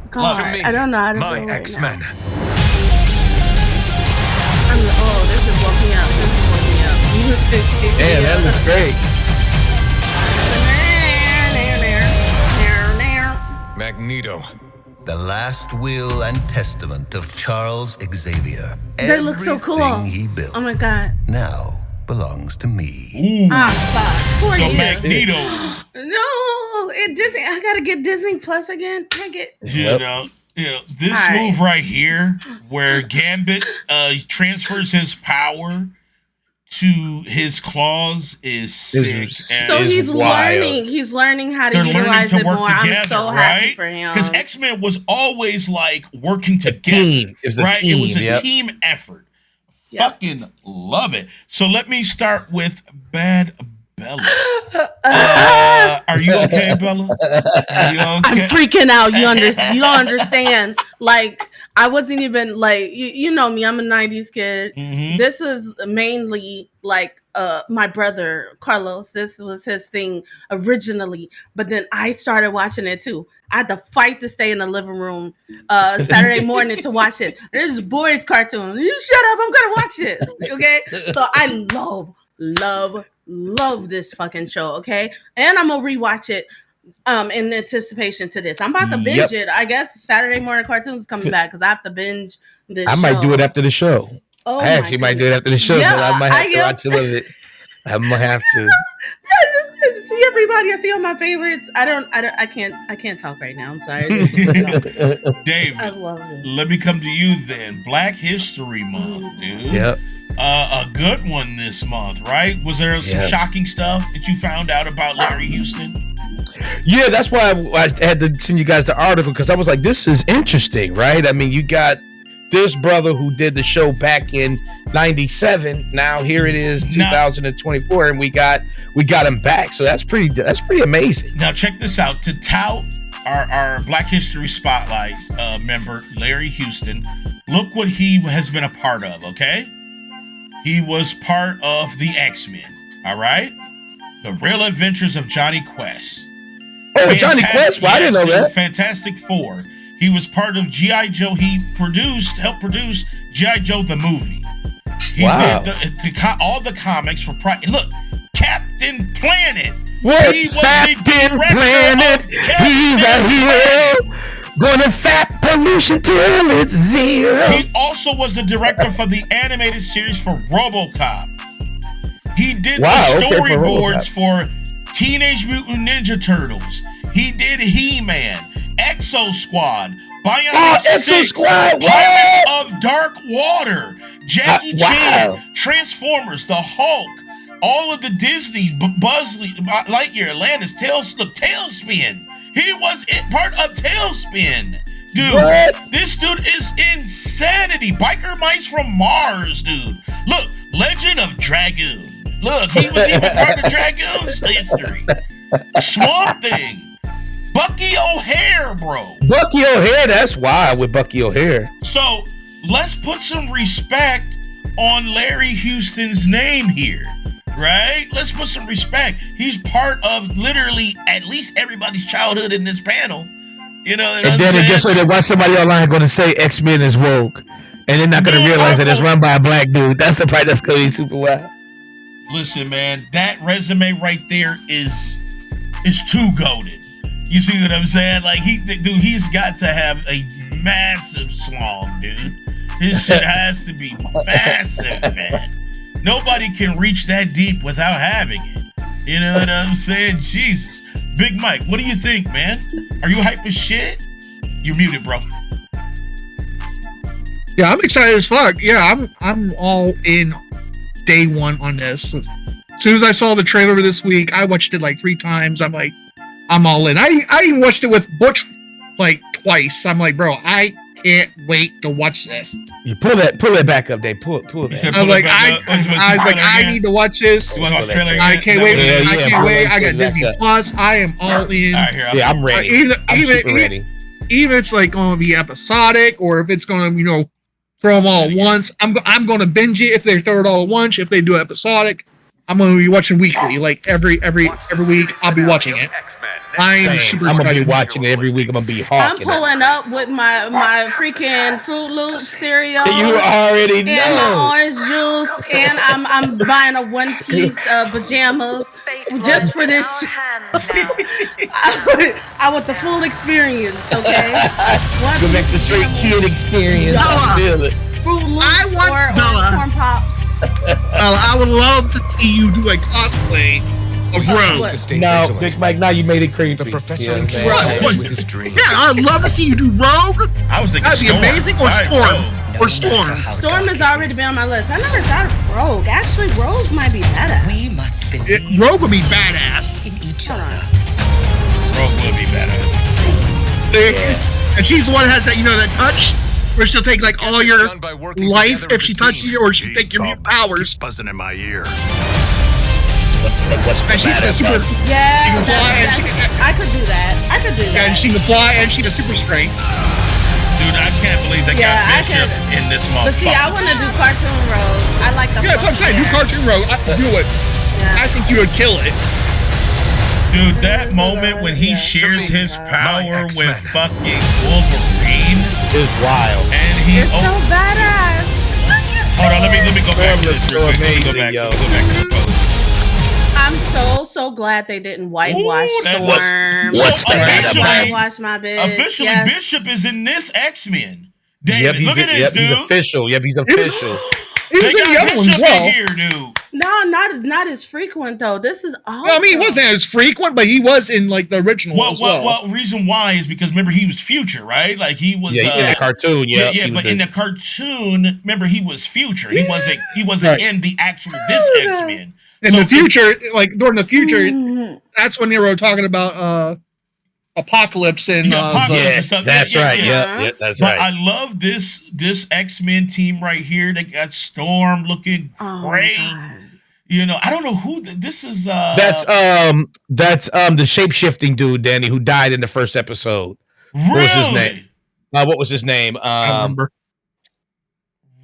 C: God,
H: To me,
C: I don't know how to
H: my
C: feel right
H: X-Men.
C: now. This is woke me up.
D: Man, that looks great.
H: Magneto, the last will and testament of Charles Xavier.
C: They look so cool.
H: Everything he built
C: Oh my God.
H: now belongs to me.
E: Ooh.
C: Fuck. Poor
E: So
C: you.
E: Magneto,
C: No, Disney. I gotta get Disney Plus again. Dang it.
E: you know, this
C: All right.
E: move right here, where Gambit transfers his power to his claws, is sick.
C: So
E: and
C: he's
D: wild.
C: learning. He's learning how to
E: they're learning
C: utilize
E: to
C: it
E: work
C: more.
E: together,
C: I'm so happy
E: right?
C: for him.
E: Because X-Men was always like working together.
D: Team. It was a
E: right?
D: team.
E: It was a
D: Yep.
E: team effort.
C: Yep.
E: Fucking love it. So let me start with Bad Bella. Are you okay, Bella? Are you okay?
C: I'm freaking out. You don't understand. Like, I wasn't even like, you know me, I'm a 90s kid.
E: Mhm.
C: This is mainly like my brother Carlos. This was his thing originally, but then I started watching it too. I had to fight to stay in the living room Saturday morning to watch it. This is boys' cartoon. You shut up, I'm gonna watch this. Okay. So I love this fucking show. Okay. And I'm gonna rewatch it in anticipation to this. I'm about to binge it. I guess Saturday morning cartoons is coming back because I have to binge this.
D: I might do it after the show.
C: Oh,
D: I actually might do it after the show,
C: Yeah,
D: but I might have to
C: am.
D: watch some of it. I might have to.
C: See everybody. I see all my favorites. I can't talk right now. I'm sorry.
E: David,
C: I love this.
E: let me come to you then. Black History Month, dude.
D: Yep.
E: A good one this month, right? Was there some shocking stuff that you found out about Larry Houston?
D: Yeah, that's why I had to send you guys the article, because I was like, this is interesting, right? I mean, you got this brother who did the show back in '97. Now here it is, 2024, and we got him back. So that's pretty amazing.
E: Now check this out. To tout our Black History Spotlight member, Larry Houston, look what he has been a part of, okay? He was part of the X-Men, all right? The Real Adventures of Johnny Quest.
D: Oh, Johnny Quest? Well, I didn't know that.
E: Fantastic Four. He was part of G.I. Joe. He helped produce G.I. Joe the movie. He did all the comics for Look, Captain Planet.
D: What?
E: He was
D: Captain Planet. He's a hero. Gonna fat pollution till it's zero.
E: He also was the director for the animated series for RoboCop. He did the storyboards for Teenage Mutant Ninja Turtles. He did He-Man, Exo Squad, Bionic Six, Pirates of Dark Water, Jackie Chan, Transformers, The Hulk, all of the Disney, Buzz Lightyear, Atlantis, Tailspin. He was part of Tailspin. Dude, this dude is insanity. Biker Mice from Mars, dude. Look, Legend of Dragoon. Look, he was even part of Dragoon's history. Swamp Thing. Bucky O'Hare, bro.
D: Bucky O'Hare, that's wild with Bucky O'Hare.
E: So, let's put some respect on Larry Houston's name here, right? Let's put some respect. He's part of literally at least everybody's childhood in this panel. You know what I'm saying?
D: And then guess what? Why somebody online going to say X-Men is woke, and they're not going to realize that it's run by a black dude. That's the part that's going to be super wild.
E: Listen, man, that resume right there is too goated. You see what I'm saying? Like he's got to have a massive slong, dude. His shit has to be massive, man. Nobody can reach that deep without having it. You know what I'm saying? Jesus. Big Mike, what do you think, man? Are you hype as shit? You're muted, bro.
B: Yeah, I'm excited as fuck. Yeah, I'm all in day one on this. As soon as I saw the trailer this week, I watched it like 3 times. I'm like, I'm all in. I even watched it with Butch like twice. I'm like, bro, I can't wait to watch this.
D: You pull that back up, Dave. Pull that.
B: I was like, I need to watch this. I can't wait. I can't wait. I got Disney Plus. I am all in.
D: Yeah, I'm ready. I'm super ready.
B: Even if it's like going to be episodic, or if it's going to, throw them all at once, I'm going to binge it if they throw it all at once. If they do episodic, I'm gonna be watching weekly. Like every week, I'll be watching it. I'm super
D: I'm gonna be
B: excited.
D: watching it every week. I'm gonna be
C: I'm
D: hawking
C: pulling up with my freaking Fruit Loops cereal.
D: You already know.
C: And my orange juice, and I'm buying a one piece pajamas just for this. I want the full experience. Okay,
D: Go back to straight kid experience. I feel it.
C: Fruit Loops or corn pops.
B: I would love to see you do a cosplay of Rogue.
D: No, Big Mike, now you made it creepy.
H: The professor
D: Yeah,
H: entrusted with his dream.
B: Yeah, I'd love to see you do Rogue.
E: I was thinking
B: That'd be
E: Storm.
B: amazing. Or
E: Right,
B: Storm.
E: Rogue.
B: Or Storm.
C: Storm has already been on my list. I never thought of Rogue. Actually, Rogue might be better.
J: We must believe
B: Rogue would be badass.
J: in each other.
E: Rogue would be better.
B: And she's the one that has that, that touch where she'll take like all your life if she touches you, or she'll take your mute powers.
H: Buzzing in my ear.
B: And she's a super.
C: Yeah,
B: She can fly and
C: I could do that. I could do that.
B: And she can fly and she has super strength.
E: Dude, I can't believe they
C: Yeah, I
E: got Bishop
C: could.
E: in this
C: But see, I
E: motherfucker.
C: want to do Cartoon Road. I like the.
B: Yeah, that's what I'm saying. Do Cartoon Rogue. I can do it.
C: Yeah.
B: I think you would kill it.
E: Dude, that moment when he shares his power with fucking Wolverine,
D: It's wild.
E: and he.
C: It's so badass.
E: Hold on, let me go back to this real quick. Let me go
D: Amazing,
E: back
D: yo.
E: to the post.
C: I'm so glad they didn't whitewash
E: Ooh, that
C: Storm.
E: was-
D: What's
E: So
D: that
E: officially-
D: about?
C: Whitewash my bitch.
E: Officially,
C: Yes.
E: Bishop is in this X-Men.
D: Yep,
E: David, look at this, dude.
D: he's official. Yep, he's official.
B: He was
E: They
B: in the
E: got
B: other one
E: Bishop
B: as well.
E: in here, dude.
C: No, not as frequent though. This is awesome.
B: No, I mean, he wasn't as frequent, but he was in like the original as well.
E: Well, reason why is because remember he was Future, right? Like he was.
D: Yeah, in the cartoon.
E: Yeah,
D: Yeah,
E: but in the cartoon, remember he was Future. He wasn't
B: Right.
E: in the actual this X-Men.
B: In
E: So
B: the future, like during the future,
C: Mhm.
B: that's when they were talking about Apocalypse and
E: Yeah, Apocalypse
D: Yeah,
E: and stuff.
D: that's
E: Yeah,
D: right.
E: yeah.
D: Yeah, that's
E: But
D: right.
E: I love this X-Men team right here. They got Storm looking
C: Oh my
E: great.
C: God.
E: I don't know who this is.
D: That's the shape shifting dude, Danny, who died in the first episode.
E: really,
D: was his name? What was his name?
B: I don't remember.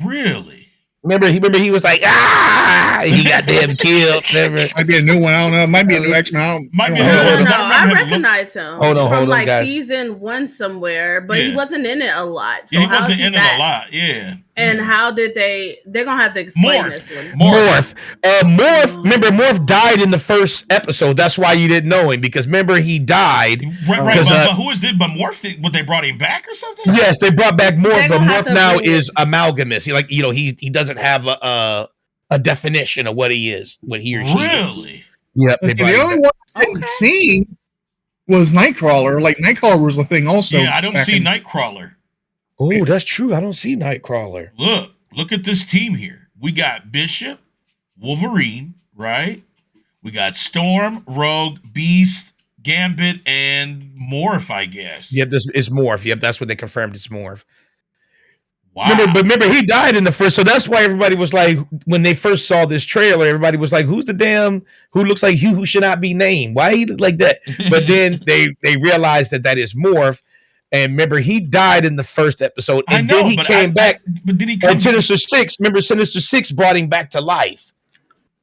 E: really.
D: Remember he was like, he got damn killed. Remember?
B: Might be a new one. I don't know. Might be a new X-Men.
E: Might be
B: I
E: a
B: don't
E: new
B: know.
E: one.
C: No,
E: I
C: I
E: remember him
C: recognize him
D: Hold on,
C: from like
D: guys.
C: season 1 somewhere, but he
E: Yeah.
C: wasn't in it a lot. So
E: Yeah, he
C: how's
E: wasn't
C: he
E: in it
C: back?
E: a lot. Yeah.
C: And how did they're gonna have to explain this one.
D: Morph. Remember, Morph died in the first episode. That's why you didn't know him, because remember he died.
E: Right,
D: Because,
E: but who is it? But Morph, what they brought him back or something?
D: Yes, they brought back Morph,
C: They're
D: but
C: gonna have
D: Morph
C: to
D: now
C: bring
D: is amalgamous. He doesn't have a definition of what he is, what he or she is.
E: Really?
D: Yep.
B: See, the only one I didn't see was Nightcrawler. Like Nightcrawler was a thing also.
E: Yeah, I don't
B: back
E: see
B: in-
E: Nightcrawler.
D: Oh, that's true. I don't see Nightcrawler.
E: Look at this team here. We got Bishop, Wolverine, right? We got Storm, Rogue, Beast, Gambit, and Morph, I guess.
D: Yep, this is Morph. Yep, that's what they confirmed. It's Morph.
E: Wow.
D: Remember, he died in the first, so that's why everybody was like, when they first saw this trailer, everybody was like, "Who's the damn who looks like who should not be named? Why he look like that?" But then they realized that is Morph, and remember, he died in the first episode, and then he came back.
E: But did he come
D: And Sinister Six, remember, Sinister Six brought him back to life.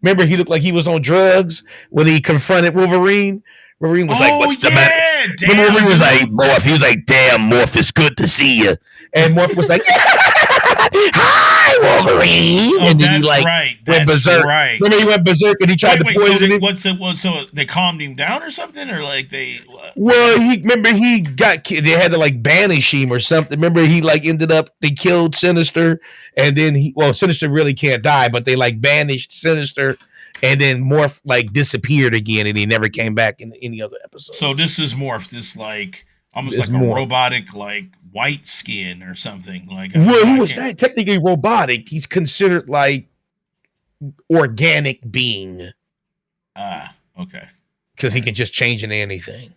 D: Remember, he looked like he was on drugs when he confronted Wolverine. Wolverine was like, "What's the matter?" Remember, Wolverine was like, "Morph." He was like, "Damn, Morph, it's good to see you." And Morph was like, "Hi, Wolverine."
E: Oh,
D: And then he
E: that's
D: like
E: right.
D: went
E: That's
D: berserk.
E: right.
D: Remember, he went berserk and he tried to poison him.
E: So they calmed him down or something, or like they? What?
D: Well, he got they had to like banish him or something. Remember, he like ended up they killed Sinister, and then Sinister really can't die, but they like banished Sinister, and then Morph like disappeared again, and he never came back in any other episode.
E: So this is Morph, this like almost
D: It's
E: like
D: Morph.
E: a robotic like white skin or something like.
D: Well,
E: I
D: he was
E: can't-
D: not technically robotic. He's considered like organic being
E: Okay.
D: because he can just change into anything.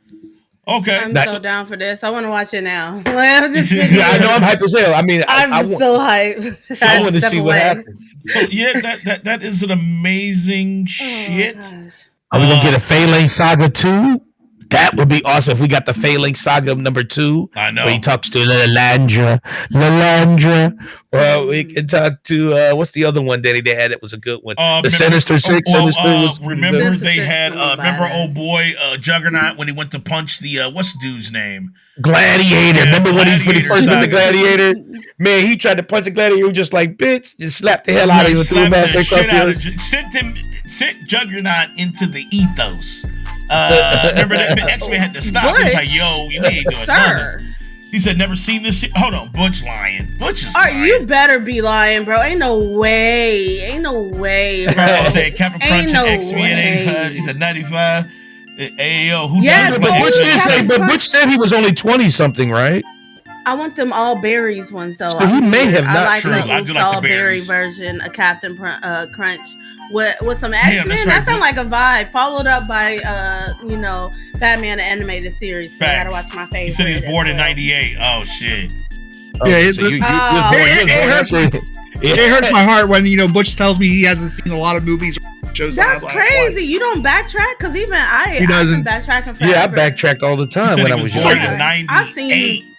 E: Okay.
C: I'm
D: That's-
C: so down for this. I want to watch it now. I'm just
E: Yeah,
C: sitting
D: Yeah, I
C: here.
D: know I'm hyped as hell. I mean,
C: I'm
D: I want,
C: so hyped.
D: I want to
C: Step
D: see what
C: away.
D: happens.
E: So yeah, that is an amazing
C: Oh,
E: shit.
C: gosh.
D: Are we gonna get a Phalanx Saga 2? That would be awesome if we got the Failing Saga #2.
E: I know.
D: Where he talks to Lalandra. Or we can talk to what's the other one, Danny? They had it was a good one. The Sinister Six.
E: Remember they had remember old boy Juggernaut when he went to punch the what's the dude's name?
D: Gladiator.
E: Yeah,
D: Remember when he first did the
E: Saga.
D: Gladiator? Man, he tried to punch the Gladiator. He was just like, bitch, just slapped the hell out of him.
E: Sent Juggernaut into the ethos. Remember that X-Men had to stop. He was like, yo, you ain't doing nothing. He said, never seen this shit. Hold on, Butch lying. Butch is lying.
C: You better be lying, bro. Ain't no way, bro.
E: I said Captain Crunch
C: no
E: and X-Men. He said 95. Hey, yo, who
C: yes,
D: but Butch said he was only 20 something, right?
C: I want them all berries ones though.
D: So he may have not.
C: I like
D: true.
C: the Oops all berry version of Captain Crunch with some X-Men. That sounds like a vibe. Followed up by Batman the animated series. So I gotta watch my favorite.
E: He said he was born in '98. Oh shit.
B: It hurts my heart when Butch tells me he hasn't seen a lot of movies. Shows
C: That's crazy. You don't backtrack because even
B: he doesn't.
C: I've been backtracking forever.
D: Yeah, I backtracked all the time when I was
E: young.
C: I've seen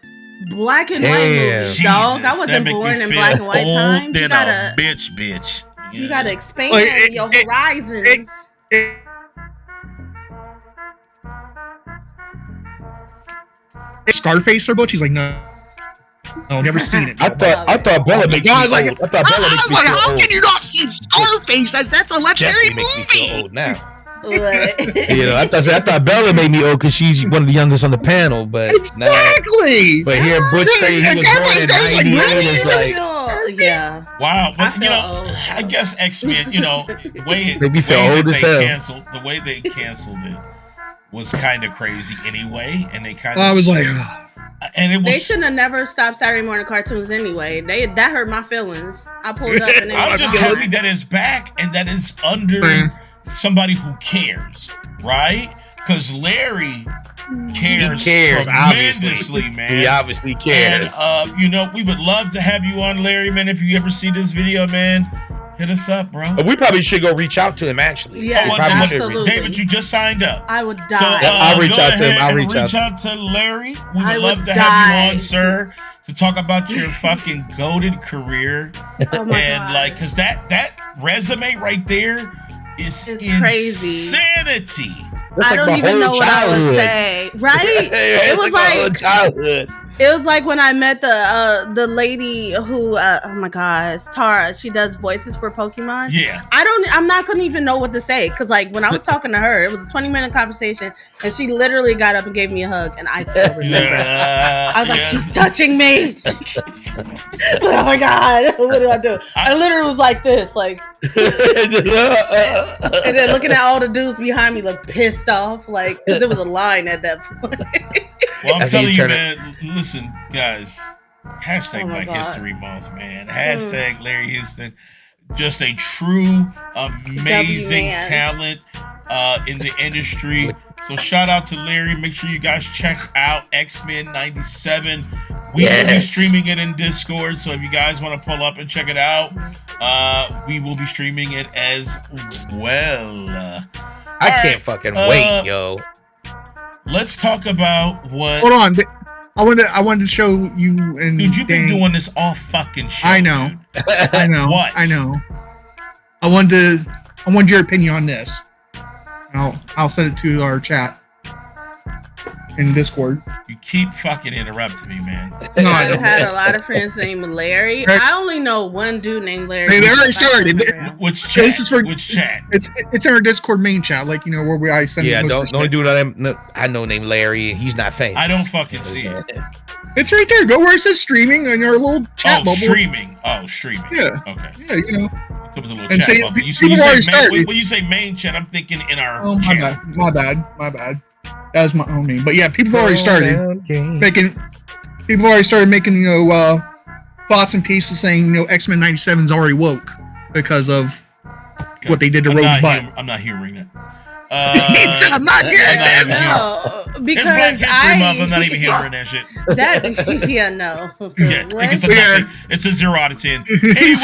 C: black and white movies, dog. I wasn't born in black and white times. You gotta,
E: bitch. Yeah.
C: You gotta expand your horizons.
B: Scarface or Butch? He's like, no, never seen it.
D: I thought Bella makes me old. I was like,
B: how can you not see Scarface? That's a legendary movie.
D: Old now. I thought Bella made me old because she's one of the youngest on the panel, but
B: exactly.
D: But here Butch saying he was born in '98 is like,
C: yeah.
E: Wow, but I guess X-Men, the way the way they canceled it was kind of crazy anyway, and they kind of.
B: I was like.
C: And they shouldn't have never stopped Saturday morning cartoons anyway. That hurt my feelings. I pulled up and
E: I'm just happy that it's back and that it's under somebody who cares, right? Because Larry cares tremendously, man.
D: He obviously cares.
E: And we would love to have you on, Larry, man. If you ever see this video, man, hit us up, bro.
D: We probably should go reach out to him, actually.
C: Yeah, absolutely.
E: David, you just signed up.
C: I would die.
E: So,
D: I'll reach out to him.
E: I'll reach out to Larry. We would love to have you on, sir, to talk about your fucking goated career.
C: Oh my God.
E: Because that resume right there is insanity.
C: I don't even know what I would say. Right? It was like
D: childhood.
C: It was like when I met the lady who oh my gosh, Tara, she does voices for Pokemon.
E: Yeah.
C: I'm not gonna even know what to say because like when I was talking to her, it was a 20-minute conversation and she literally got up and gave me a hug and I still remember. I was like, she's touching me. Oh my God, what do I do? I literally was like this, like and then looking at all the dudes behind me like pissed off, like because it was a line at that point.
E: Well, I'm telling you, man, listen, guys, hashtag Black History Month, man. Hashtag Larry Houston. Just a true, amazing talent in the industry. So shout out to Larry. Make sure you guys check out X-Men 97. We will be streaming it in Discord. So if you guys want to pull up and check it out, we will be streaming it as well.
D: I can't fucking wait, yo.
E: Let's talk about what.
B: Hold on, I wanted to show you and.
E: Dude, you've been doing this all fucking show.
B: I know.
E: Dude.
B: I know.
E: What?
B: I know. I wanted your opinion on this. I'll send it to our chat in Discord.
E: You keep fucking interrupting me, man.
B: No, I don't.
C: I've had a lot of friends named Larry. I only know one dude named Larry.
B: They already started.
E: Which chat?
B: This is for
E: which chat?
B: It's in our Discord main chat, like where I send.
D: Yeah, the only dude I know named Larry, and he's not famous.
E: I don't fucking see it.
B: It's right there. Go where it says streaming on your little chat bubble.
E: Streaming. Oh, streaming.
B: Yeah.
E: Okay.
B: Yeah,
E: So it was a little
B: and
E: chat
B: say,
E: bubble.
B: people already started.
E: When you say main chat, I'm thinking in our.
B: Oh, my bad. That was my own name. But yeah, people have already started making. People already started making thoughts and pieces saying X-Men 97 is already woke because of what they did to Rosebud.
E: I'm not hearing it.
B: I'm not hearing this.
C: No, because
E: Black History Month. I'm not even hearing that shit.
C: No.
E: Yeah, it's a 0 out of 10. Anyway,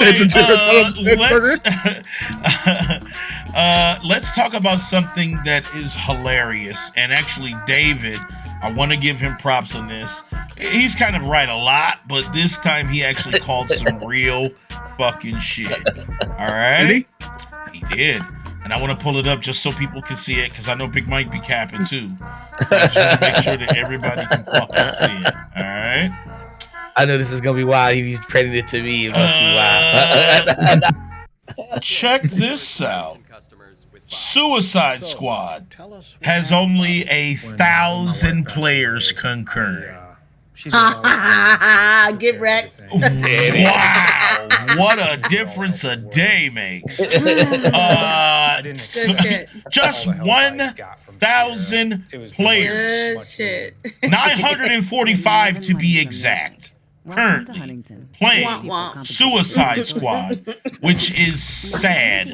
E: Let's talk about something that is hilarious. And actually, David, I want to give him props on this. He's kind of right a lot, but this time he actually called some real fucking shit. All right? He did. And I want to pull it up just so people can see it, because I know Big Mike be capping too. So I just want to make sure that everybody can fucking see it. All right?
D: I know this is going to be wild. He's credited to me. It must be wild.
E: Check this out. Suicide Squad has only 1,000 players concurrent.
C: Get wrecked.
E: Wow, what a difference a day makes. Just 1,000 players.
C: Good shit.
E: 945 to be exact. Currently playing Suicide Squad, which is sad.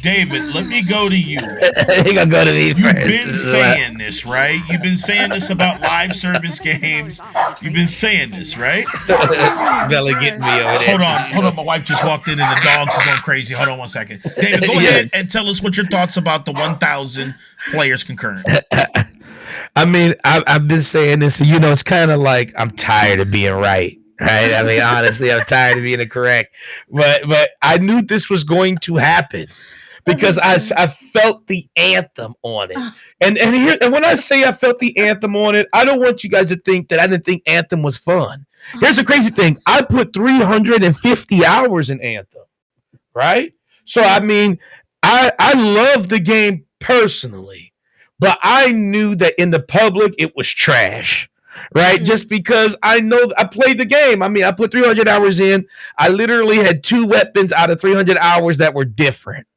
E: David, let me go to you.
D: You're gonna go to me first.
E: You've been saying this, right? You've been saying this about live service games. You've been saying this, right?
D: Belly getting me over there.
E: Hold on. My wife just walked in and the dogs are going crazy. Hold on 1 second. David, go ahead and tell us what your thoughts about the 1,000 players concurrent.
D: I mean, I've been saying this, you know, it's kind of like I'm tired of being right. I mean, honestly, I'm tired of being incorrect. But I knew this was going to happen because I felt the anthem on it. And when I say I felt the anthem on it, I don't want you guys to think that I didn't think Anthem was fun. Here's the crazy thing. I put 350 hours in Anthem, right? So, I mean, I love the game personally. But I knew that in the public, it was trash, right? Just because I know I played the game. I mean, I put 300 hours in. I literally had 2 weapons out of 300 hours that were different,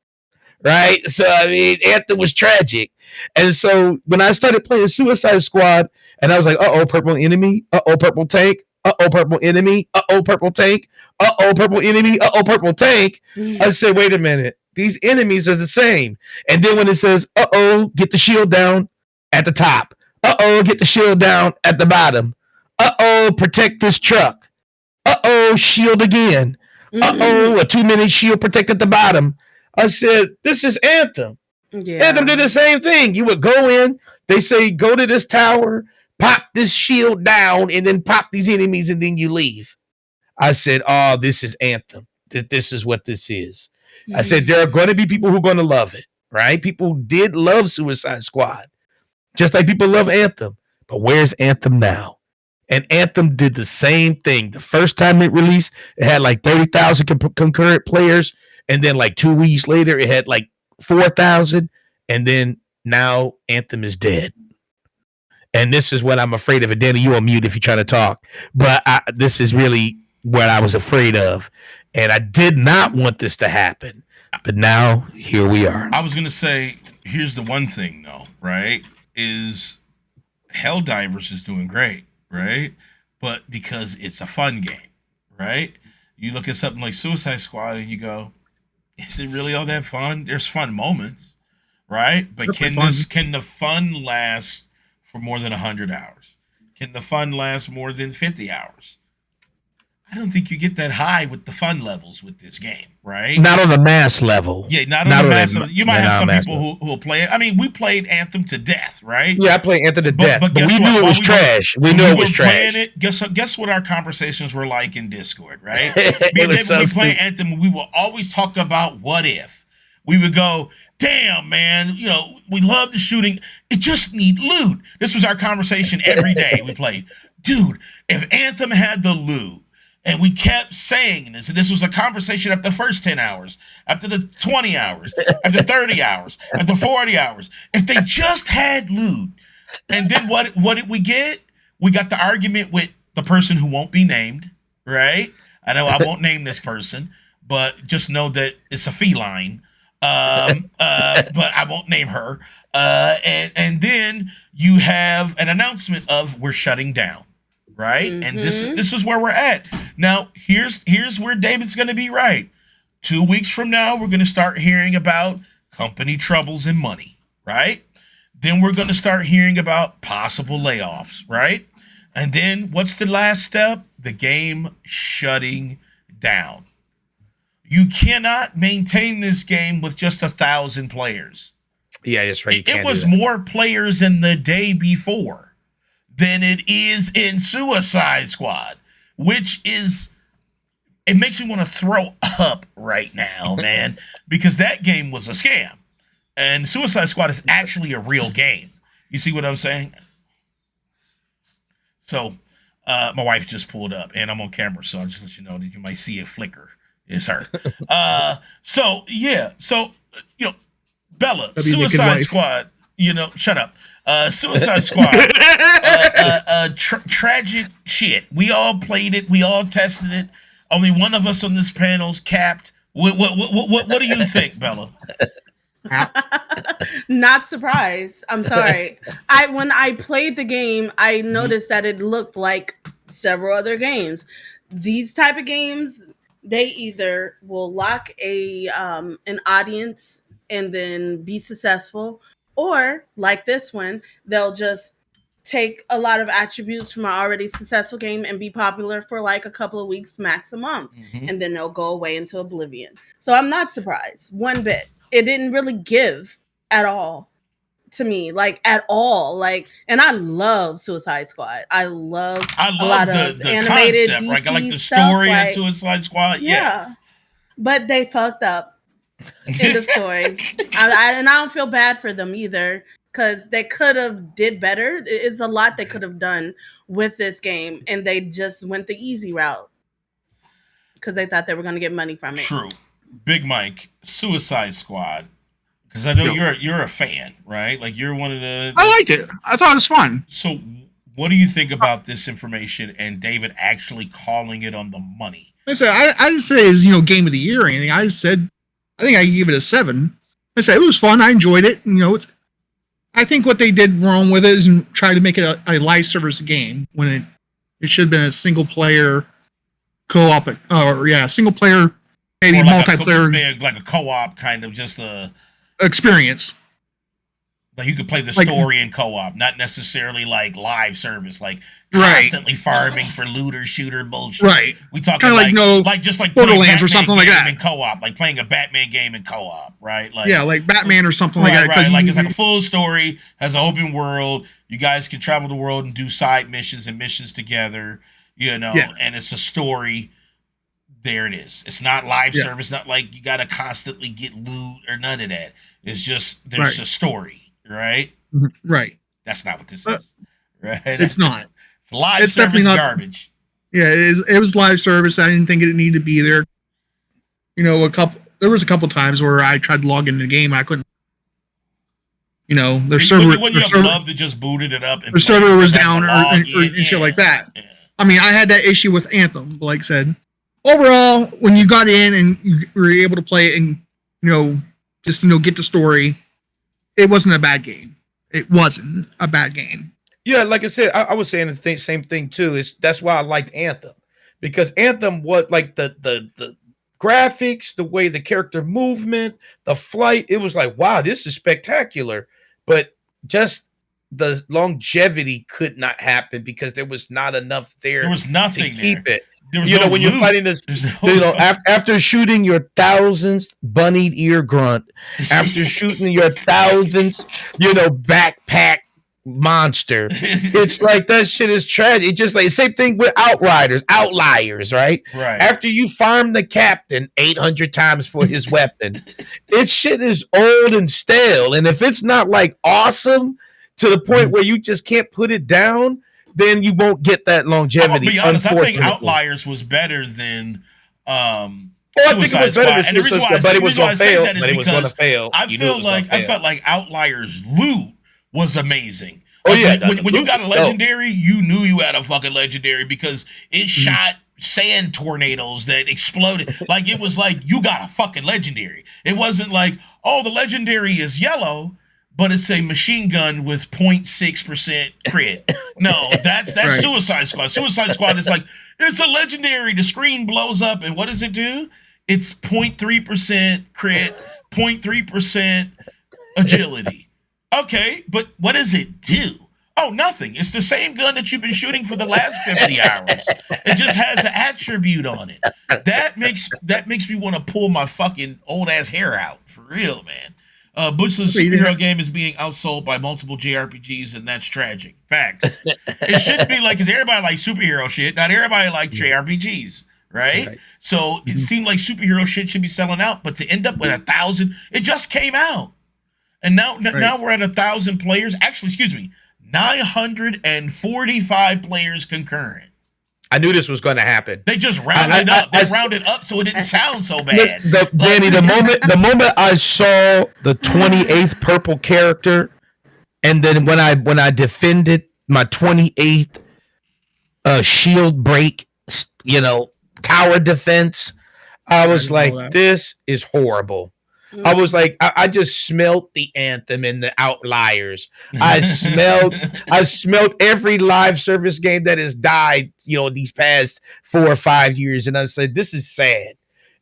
D: right? So, I mean, Anthem was tragic. And so when I started playing Suicide Squad, and I was like, uh-oh, purple enemy. Uh-oh, purple tank. Uh-oh, purple enemy. Uh-oh, purple tank. Uh-oh, purple enemy. Uh-oh, purple tank. I said, wait a minute. These enemies are the same. And then when it says, uh-oh, get the shield down at the top. Uh-oh, get the shield down at the bottom. Uh-oh, protect this truck. Uh-oh, shield again. Uh-oh, a 2-minute shield protect at the bottom. I said, this is Anthem. Yeah. Anthem did the same thing. You would go in, they say, go to this tower, pop this shield down, and then pop these enemies, and then you leave. I said, oh, this is Anthem. This is what this is. I said, there are going to be people who are going to love it, right? People did love Suicide Squad, just like people love Anthem. But where's Anthem now? And Anthem did the same thing. The first time it released, it had like 30,000 concurrent players. And then like 2 weeks later, it had like 4,000. And then now Anthem is dead. And this is what I'm afraid of. And Danny, you on mute if you're trying to talk. But this is really what I was afraid of. And I did not want this to happen. But now, here we are.
E: I was going to say, here's the one thing, though, right? Is Helldivers is doing great, right? But because it's a fun game, right? You look at something like Suicide Squad and you go, is it really all that fun? There's fun moments, right? But can the fun last for more than 100 hours? Can the fun last more than 50 hours? I don't think you get that high with the fun levels with this game, right?
D: Not on the mass level.
E: Yeah, not on the mass level. You might have some people who will play it. I mean, we played Anthem to death, right?
D: Yeah, I played Anthem to death, but we knew it was trash. We knew it was trash.
E: Guess what our conversations were like in Discord, right? When we play Anthem, we will always talk about what if. We would go, damn, man, you know, we love the shooting. It just need loot. This was our conversation every day we played. Dude, if Anthem had the loot, and we kept saying this, and this was a conversation after the first 10 hours, after the 20 hours, after 30 hours, after 40 hours. If they just had loot, and then what did we get? We got the argument with the person who won't be named, right? I know I won't name this person, but just know that it's a feline. But I won't name her. And then you have an announcement of we're shutting down. Right. Mm-hmm. And this is where we're at. Now, here's where David's going to be right. 2 weeks from now, we're going to start hearing about company troubles and money. Right. Then we're going to start hearing about possible layoffs. Right. And then what's the last step? The game shutting down. You cannot maintain this game with just 1,000 players.
D: Yeah, that's right.
E: It was more players in the day before than it is in Suicide Squad, which is, it makes me want to throw up right now, man, because that game was a scam. And Suicide Squad is actually a real game. You see what I'm saying? So, my wife just pulled up, and I'm on camera, so I'll just let you know that you might see a flicker. It's her. So, Bella, Suicide Squad, shut up. Suicide Squad, tragic shit. We all played it. We all tested it. Only one of us on this panel's capped. What do you think, Bella?
C: Not surprised. I'm sorry. When I played the game, I noticed that it looked like several other games. These type of games, they either will lock an audience and then be successful, or like this one, they'll just take a lot of attributes from an already successful game and be popular for like a couple of weeks, max a month, and then they'll go away into oblivion. So I'm not surprised one bit. It didn't really give at all to me, like at all. Like, and I love Suicide Squad. I love a lot of the animated
E: concept,
C: DC
E: right? I like the
C: stuff,
E: story
C: like,
E: of Suicide Squad.
C: yeah.
E: Yes,
C: but they fucked up in the story, and I don't feel bad for them either, because they could have did better. It's a lot they could have done with this game, and they just went the easy route because they thought they were going to get money from it.
E: True. Big Mike, Suicide Squad, because I know you're a fan, right? Like, you're one of the...
B: I liked it. I thought it was fun.
E: So what do you think about this information and David actually calling it on the money?
B: I didn't say it's game of the year or anything. I just said I think I gave it a 7. I said it was fun. I enjoyed it. I think what they did wrong with it is try to make it a live service game when it should have been a single player co-op, single player, maybe
E: or like
B: multiplayer,
E: like a co-op kind of just a
B: experience.
E: Like you could play the story in co-op, not necessarily like live service, like constantly farming for looter shooter bullshit.
B: Right.
E: We talking
B: like
E: just like
B: Borderlands or something like that
E: in co-op, like playing a Batman game in co-op, right? Like
B: like Batman or something like that.
E: Right. Like it's like a full story, has an open world. You guys can travel the world and do side missions and missions together, and it's a story. There it is. It's not live service, not like you got to constantly get loot or none of that. It's just there's a story. Right?
B: Right.
E: That's not what this is. Right?
B: It's not.
E: It's live service garbage.
B: Yeah, it was live service. I didn't think it needed to be there. There was a couple times where I tried to log into the game. I couldn't. Their server.
E: Wouldn't you have loved to just booted it up? And
B: their server was down and shit like that. Yeah. I mean, I had that issue with Anthem. Like I said, overall, when you got in and you were able to play it and get the story, it wasn't a bad game. It wasn't a bad game.
D: Yeah, like I said, I was saying the same thing too. That's why I liked Anthem, because Anthem, like the graphics, the way the character movement, the flight, it was like, wow, this is spectacular. But just the longevity could not happen because there was not enough there.
E: There was nothing
D: to keep
E: there.
D: It. When you're fighting this, after shooting your 1000th bunnied ear grunt, after shooting your 1000th, backpack monster, it's like that shit is tragic. It's just like same thing with outliers, right?
E: Right.
D: After you farm the captain 800 times for his weapon, its shit is old and stale. And if it's not like awesome to the point where you just can't put it down, then you won't get that longevity.
E: I'll be honest, I think Outliers was better than
D: I think it was better than Suicide Squad, but it was going to fail.
E: I felt like Outliers loot was amazing.
D: Oh, yeah.
E: When you got a legendary, you knew you had a fucking legendary because it shot sand tornadoes that exploded. Like, it was like, you got a fucking legendary. It wasn't like, oh, the legendary is yellow, but it's a machine gun with 0.6% crit. No, that's right. Suicide Squad. Suicide Squad is like, it's a legendary. The screen blows up, and what does it do? It's 0.3% crit, 0.3% agility. Okay, but what does it do? Oh, nothing. It's the same gun that you've been shooting for the last 50 hours. It just has an attribute on it. That makes me want to pull my fucking old ass hair out. For real, man. Butch's superhero game is being outsold by multiple JRPGs, and that's tragic. Facts. It shouldn't be like, because everybody likes superhero shit. Not everybody likes JRPGs, right? So it seemed like superhero shit should be selling out, but to end up with 1,000, it just came out. And now we're at 1,000 players. Actually, excuse me, 945 players concurrent.
D: I knew this was going to happen.
E: They just rounded up. They rounded up so it didn't sound so bad.
D: Danny, the moment I saw the 28th purple character, and then when I defended my 28th shield break, tower defense, I was like, this is horrible. I was like, I just smelled the Anthem and the Outliers. I smelled every live service game that has died, these past 4 or 5 years. And I said, this is sad.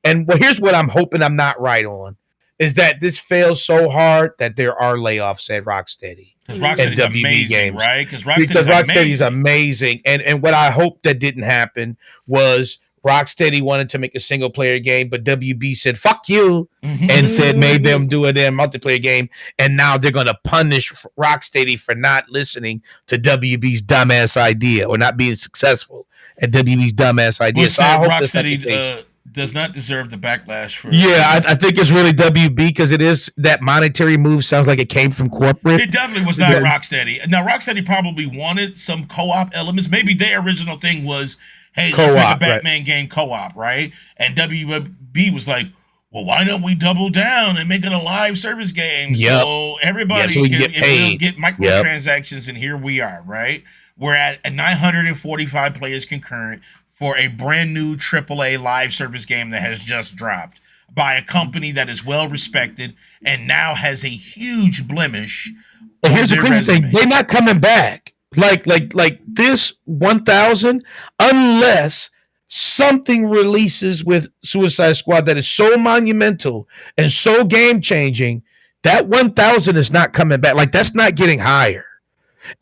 D: And here's what I'm hoping I'm not right on, is that this fails so hard that there are layoffs at Rocksteady.
E: Because Rocksteady's amazing,
D: games.
E: Right?
D: Because Rocksteady's amazing. And what I hope that didn't happen was Rocksteady wanted to make a single player game, but WB said, fuck you, and made them do a damn multiplayer game. And now they're going to punish Rocksteady for not listening to WB's dumbass idea or not being successful at WB's dumbass idea.
E: Well, so I hope Rocksteady does not deserve the backlash for.
D: Yeah, I think it's really WB because it is that monetary move sounds like it came from corporate.
E: It definitely was not Rocksteady. Now, Rocksteady probably wanted some co-op elements. Maybe their original thing was, hey, let's make a Batman game co-op, right? And WB was like, well, why don't we double down and make it a live service game so everybody can get microtransactions, and here we are, right? We're at 945 players concurrent for a brand new AAA live service game that has just dropped by a company that is well respected and now has a huge blemish.
D: And here's the crazy thing: they're not coming back. Like this 1,000, unless something releases with Suicide Squad that is so monumental and so game changing, that 1,000 is not coming back. Like, that's not getting higher.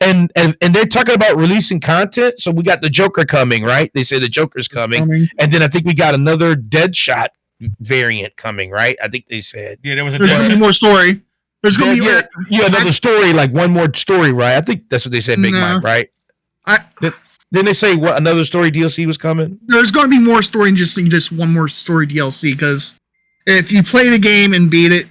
D: And they're talking about releasing content. So we got the Joker coming, right? They say the Joker's coming. And then I think we got another Deadshot variant coming, right? I think they said.
E: Yeah, there's
B: going to be more story. There's going to be
D: another story, like one more story, right? I think that's what they said, Big Mike, right? Didn't they say another story DLC was coming?
B: There's going to be more story than just one more story DLC, because if you play the game and beat it,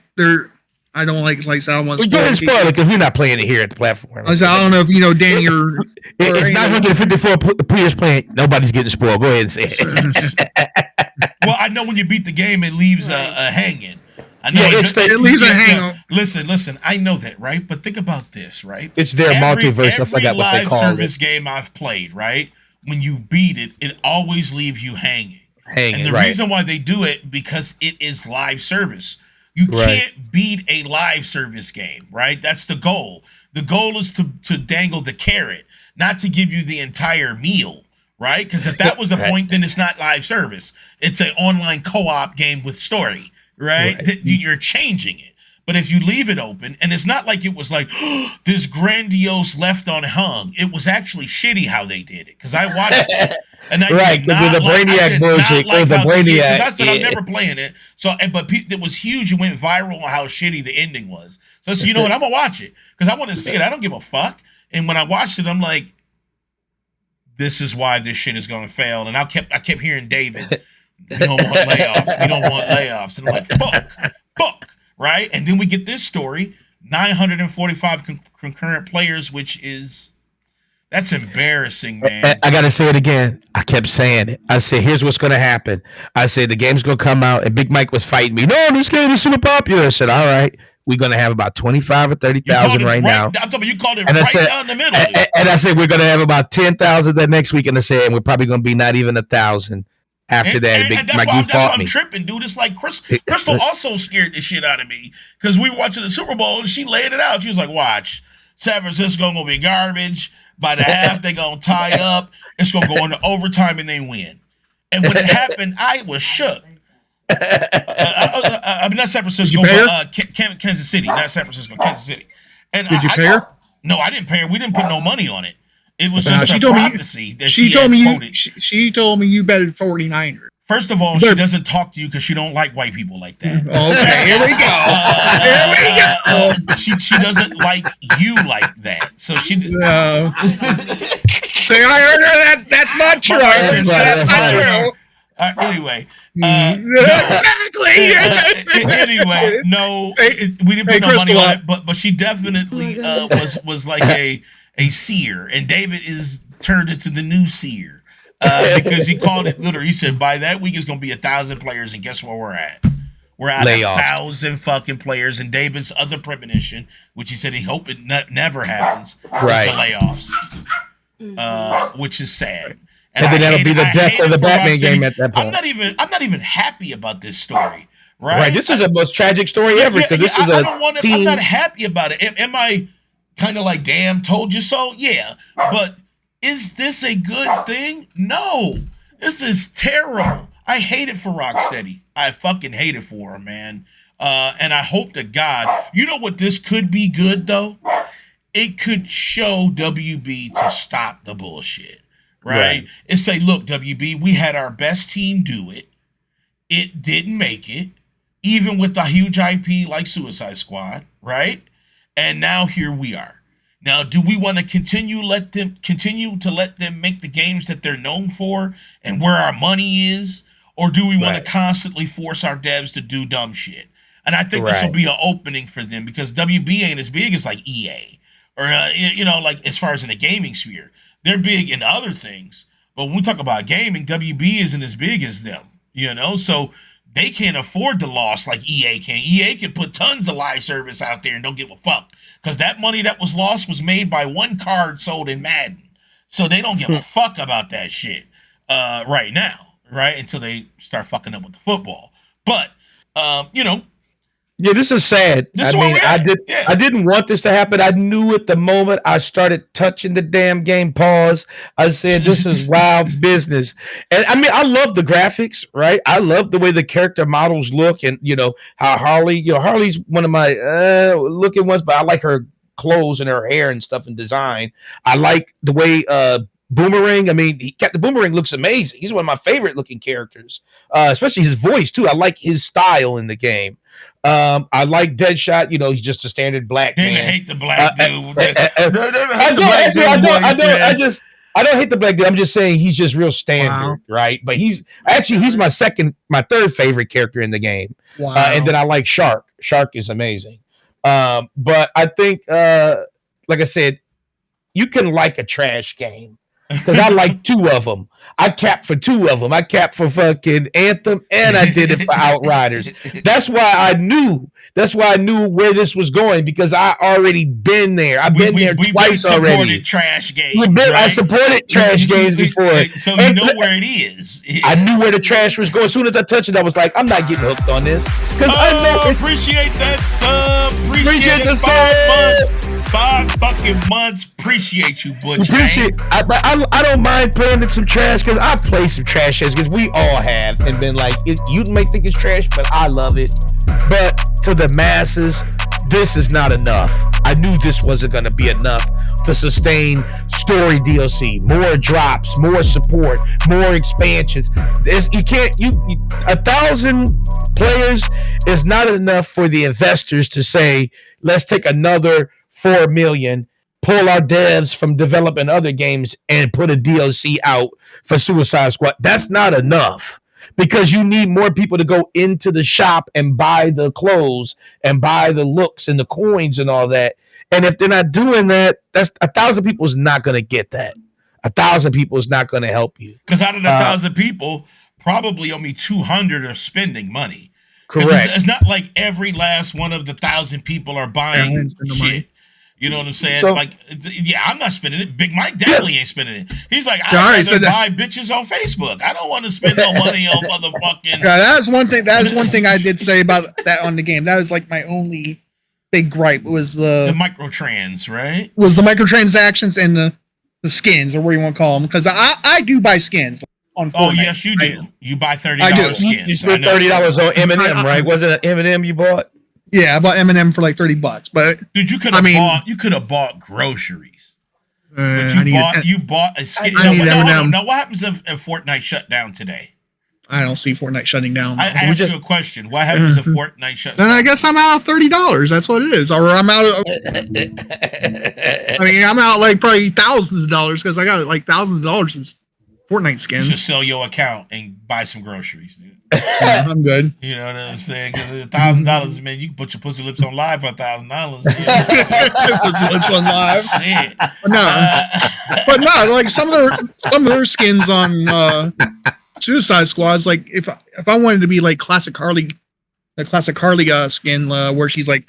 B: I don't want to
D: spoil it because we're not playing it here at the platform.
B: I don't know if Danny or
D: it's 954 players playing. Nobody's getting spoiled. Go ahead and say it.
E: Well, I know when you beat the game, it leaves a hanging. I know
B: it leaves a hang.
E: Listen. I know that, right? But think about this, right?
D: It's their multiverse. I forgot what they call it.
E: Every live service game I've played, right? When you beat it, it always leaves you hanging. And the reason why they do it, because it is live service. You can't beat a live service game, right? That's the goal. The goal is to dangle the carrot, not to give you the entire meal, right? Because if that was the point, then it's not live service. It's an online co-op game with story. Right? You're changing it. But if you leave it open, and it's not like it was like this grandiose left unhung. It was actually shitty how they did it, because I watched it. And I did not
D: the Brainiac bullshit or the Brainiac.
E: I said I'm never playing it. So, but it was huge. It went viral on how shitty the ending was. So I said, you know what? I'm gonna watch it because I want to see it. I don't give a fuck. And when I watched it, I'm like, this is why this shit is gonna fail. And I kept hearing David. We don't want layoffs. We don't want layoffs. And I'm like, fuck, right? And then we get this story, 945 concurrent players, that's embarrassing, man.
D: I got to say it again. I kept saying it. I said, here's what's going to happen. I said, the game's going to come out, and Big Mike was fighting me. No, this game is super popular. I said, all right, we're going to have about 25 or 30,000 right now.
E: I'm talking about you called it down the middle.
D: And I said, we're going to have about 10,000 that next week. And I said, and we're probably going to be not even 1,000. After that,
E: and that's why I'm tripping, dude. It's like Crystal also scared the shit out of me because we were watching the Super Bowl and she laid it out. She was like, watch, San Francisco gonna be garbage. By the half, they gonna tie up. It's gonna go into overtime and they win. And when it happened, I was shook. I mean, not San Francisco, but Kansas City, not San Francisco, Kansas City. And
B: did you pay her?
E: No, I didn't pay her. We didn't put no money on it. It was just
B: she
E: a
B: told me-
E: prophecy that
B: She
E: she
B: told
E: had
B: me
E: quoted.
B: she told me you betted 49ers.
E: First of all, she doesn't talk to you because she don't like white people like that.
B: Okay, here we go.
E: She doesn't like you like that. So she.
B: No. Say I heard her. That's not true.
E: That's
B: That's not true.
E: Anyway,
B: exactly.
E: anyway, no, we didn't put no money on it, but she definitely was like a seer, and David is turned into the new seer because he called it literally. He said by that week it's going to be 1,000 players, and guess where we're at? We're at 1,000 fucking players, and David's other premonition, which he said he hoped it never happens, is the layoffs, which is sad.
D: And then that'll be the death of the Batman game at that point.
E: I'm not even happy about this story.
D: Right. This is the most tragic story ever because this is
E: I'm not happy about it. Am I kind of like, damn, told you so? Yeah. But is this a good thing? No. This is terrible. I hate it for Rocksteady. I fucking hate it for her, man. And I hope to God, you know what this could be good though? It could show WB to stop the bullshit. Right? And say, look, WB, we had our best team do it. It didn't make it, even with the huge IP like Suicide Squad, right? And now here we are. Now, do we want to continue to let them make the games that they're known for and where our money is? Or do we want to constantly force our devs to do dumb shit? And I think this will be an opening for them because WB ain't as big as like EA or, like as far as in the gaming sphere. They're big in other things, but when we talk about gaming, WB isn't as big as them, so they can't afford the loss like EA can. EA can put tons of live service out there and don't give a fuck because that money that was lost was made by one card sold in Madden. So they don't give a fuck about that shit right now, right? Until they start fucking up with the football. But,
D: yeah, this is sad. I didn't want this to happen. I knew at the moment I started touching the damn game pause. I said, this is wild business. And I mean, I love the graphics, right? I love the way the character models look and, how Harley, Harley's one of my looking ones, but I like her clothes and her hair and stuff and design. I like the way Boomerang, I mean, the Boomerang looks amazing. He's one of my favorite looking characters, especially his voice too. I like his style in the game. I like Deadshot. He's just a standard black man.
E: I hate the black dude.
D: I don't hate the black dude. I'm just saying he's just real standard, right? But he's my third favorite character in the game.
B: Wow.
D: And then I like Shark. Shark is amazing. But I think, like I said, you can like a trash game. Because I like two of them. I capped for two of them. I capped for fucking Anthem and I did it for Outriders. That's why I knew where this was going because I already been there. I've been there twice already.
E: Supported trash games.
D: I supported trash games before.
E: So you know where it is.
D: I knew where the trash was going. As soon as I touched it, I was like, I'm not getting hooked on this. Because I know
E: appreciate that sub. Appreciate the 5 months. 5 fucking months. Appreciate you, Butch.
D: I don't mind playing in some trash because I play some trash because we all have and been like, you may think it's trash, but I love it. But to the masses, this is not enough. I knew this wasn't going to be enough to sustain story DLC, more drops, more support, more expansions. 1,000 players is not enough for the investors to say, let's take another 4 million, pull our devs from developing other games and put a DLC out for Suicide Squad. That's not enough because you need more people to go into the shop and buy the clothes and buy the looks and the coins and all that. And if they're not doing that, that's 1,000 people is not going to get that. 1,000 people is not going to help you.
E: Because out of the 1,000 people, probably only 200 are spending money.
D: Correct.
E: It's not like every last one of the 1,000 people are buying shit. You know what I'm saying?
B: So,
E: I'm not spending it. Big Mike definitely ain't spending it. He's like, I rather buy bitches on Facebook. I don't want to spend no money on motherfucking.
B: Yeah, that was one thing. That was one thing I did say about that on the game. That was like my only big gripe was the
E: microtrans, right?
B: Was the microtransactions and the skins or what you want to call them? Because I do buy skins on Fortnite.
E: Oh yes, you do. You buy $30 skins.
D: You spent $30 on M&M, right? Was it an M&M you bought?
B: Yeah, I bought M&M for like $30, but
E: Dude, you could
B: I
E: have
B: mean-
E: bought. You could have bought groceries, but
B: I need
E: you bought a skin.
B: I
E: No,
B: need
E: no, hold
B: M&M.
E: on. Now, what happens if Fortnite shut down today?
B: I don't see Fortnite shutting down.
E: I asked you a question. What happens if Fortnite shuts
B: Then
E: down?
B: I guess I'm out of $30. That's what it is. Or I'm out of. I mean, I'm out like probably thousands of dollars because I got like thousands of dollars in Fortnite
E: You
B: skins.
E: should sell your account and buy some groceries, dude.
B: Yeah, I'm good.
E: You know what I'm saying? Because $1,000, man, you can put your pussy lips on live for $1,000.
B: Lips on live.
E: Shit.
B: But no, like some of their skins on Suicide Squad's like if I wanted to be like classic Harley, the classic Harley skin where she's like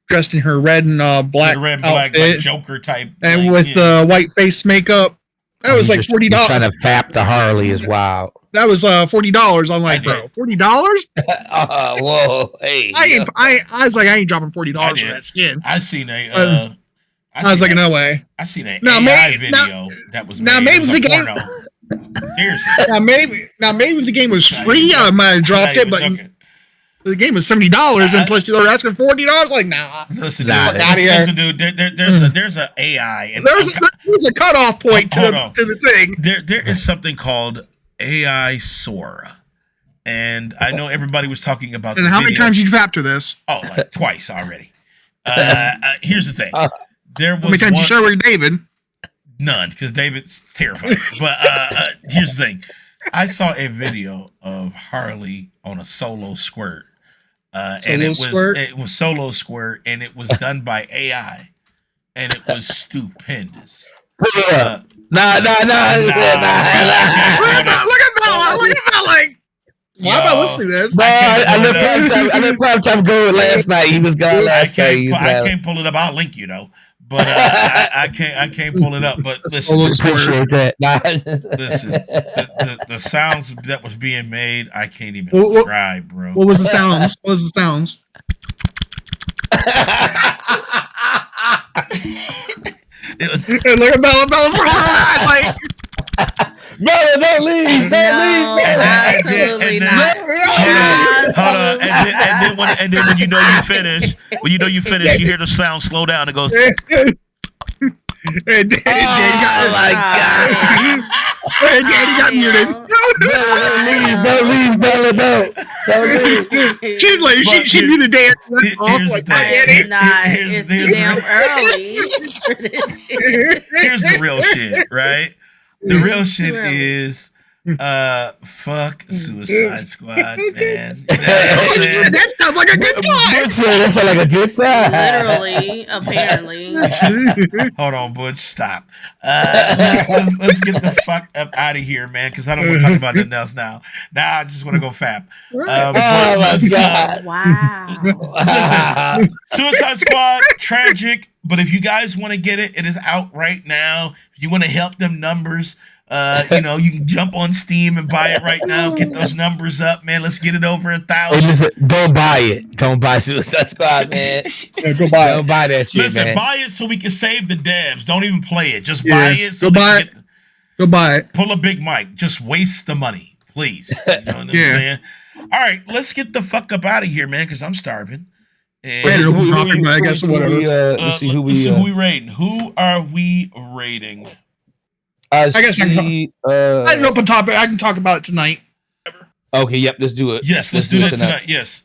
B: dressed in her red and black
E: Red and black,
B: outfit
E: like Joker type,
B: and
E: like,
B: with white face makeup. That was like $40.
D: Trying to fap the Harley is wild.
B: That was $40. I'm like, bro, $40?
D: Whoa, hey.
B: I was like, I ain't dropping $40 for that skin.
E: I seen a.
B: I was like, no way.
E: I seen an
B: Now,
E: AI video that was
B: now
E: made.
B: maybe
E: It was
B: the
E: a
B: game.
E: porno. Seriously.
B: Now maybe if the game was free, I might have dropped it. But the game was $70, and plus they're asking $40. Like, nah.
E: Listen,
B: Nah,
E: dude.
B: outta here.
E: Listen, dude. There's a AI. And
B: There's a cutoff point to the thing.
E: There is something called AI Sora. And I know everybody was talking about.
B: And how many times you factor this?
E: Oh, like twice already. Here's the thing. There was
B: How many times you share with David?
E: None, because David's terrified. But here's the thing. I saw a video of Harley on a solo squirt. And it was solo squirt, and it was done by AI. And it was stupendous.
D: Nah.
B: Look at that! Like, why am I listening to this?
D: I let Prime Time go last night. He was gone last night.
E: I can't pull it up. I'll link you though. But I can't pull it up. But listen,
D: Appreciate that.
E: Listen, the sounds that was being made, I can't even describe, bro.
B: What was the sounds? What was the sounds? Look at Bella. Bella's rolling her eyes like.
D: Bella, don't leave. Don't leave.
C: Absolutely not.
E: Hold on. And then when you know you finish, you hear the sound slow down. It goes.
B: Hey, Daddy got muted.
D: Don't leave, Bella. Don't leave.
B: She's like, she muted Daddy. Like,
C: it's damn early for this shit.
E: Here's the real shit, right? The real shit is fuck Suicide Squad, man. You know
B: that sounds like a good time.
D: That sounds like a good time.
C: Literally, apparently.
E: Hold on, Butch. Stop. Let's get the fuck up out of here, man, because I don't want to talk about nothing else now. Now I just want to go fap.
C: Wow.
E: Listen, Suicide Squad, tragic. But if you guys want to get it, it is out right now. If you want to help them numbers, you can jump on Steam and buy it right now. Get those numbers up, man. Let's get it over 1,000.
D: Don't buy it. Don't buy Suicide Squad, man.
B: Yeah, go buy it.
D: Don't buy that shit,
E: Listen,
D: man.
E: buy it so we can save the devs. Don't even play it. Just buy it. So
B: go buy it. Go buy it.
E: Pull a big mic. Just waste the money, please. You know what I'm saying? All right, let's get the fuck up out of here, man, because I'm starving. And
B: I guess whatever.
E: let's see who we rating. Who are we rating?
D: I
B: guess I
D: see.
B: I don't know open topic. I can talk about it tonight.
D: Okay, yep, let's do it.
E: Yes, let's do that tonight. Yes.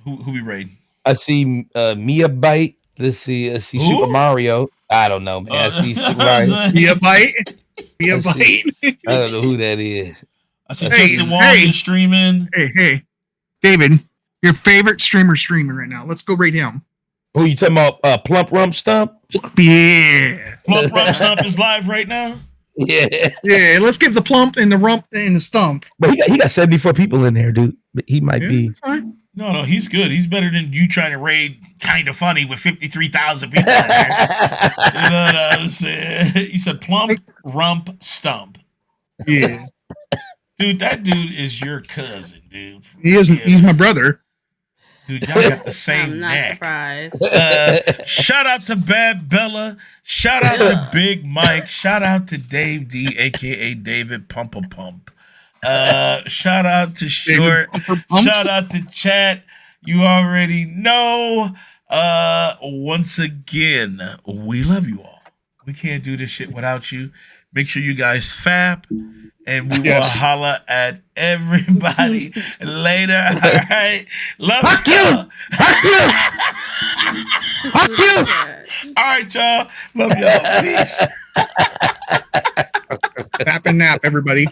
E: Who we rating?
D: I see Mia Bite. Let's see Super Mario. I don't know, man. I see Super Mario.
B: Mia Bite. Mia
D: Let's see.
B: Bite.
D: I don't know who that is.
E: I see Justin Wong is streaming.
B: Hey, David, your favorite streamer streaming right now. Let's go rate him.
D: Who you talking about? Plump Rump Stump?
B: Yeah.
E: Plump Rump Stump is live right now.
D: Yeah.
B: Yeah, let's give the plump and the rump and the stump.
D: But he got 74 people in there, dude. But he might be.
E: No, he's good. He's better than you trying to raid Kind of Funny with 53,000 people in there. You know what I'm saying? He said Plump Rump Stump.
B: Yeah.
E: Dude, that dude is your cousin, dude.
B: He is. He's my brother.
E: Dude, y'all got the same
C: I'm not
E: neck.
C: surprised.
E: Shout out to Bad Bella. Shout out to Big Mike. Shout out to Dave D, aka David Pump. Shout out to Short. Shout out to Chat. You already know. Once again, we love you all. We can't do this shit without you. Make sure you guys fap, and we will holla at everybody later. All right. Love you.
D: Fuck you.
E: All right, y'all. Love y'all. Peace.
B: Tap and nap, everybody.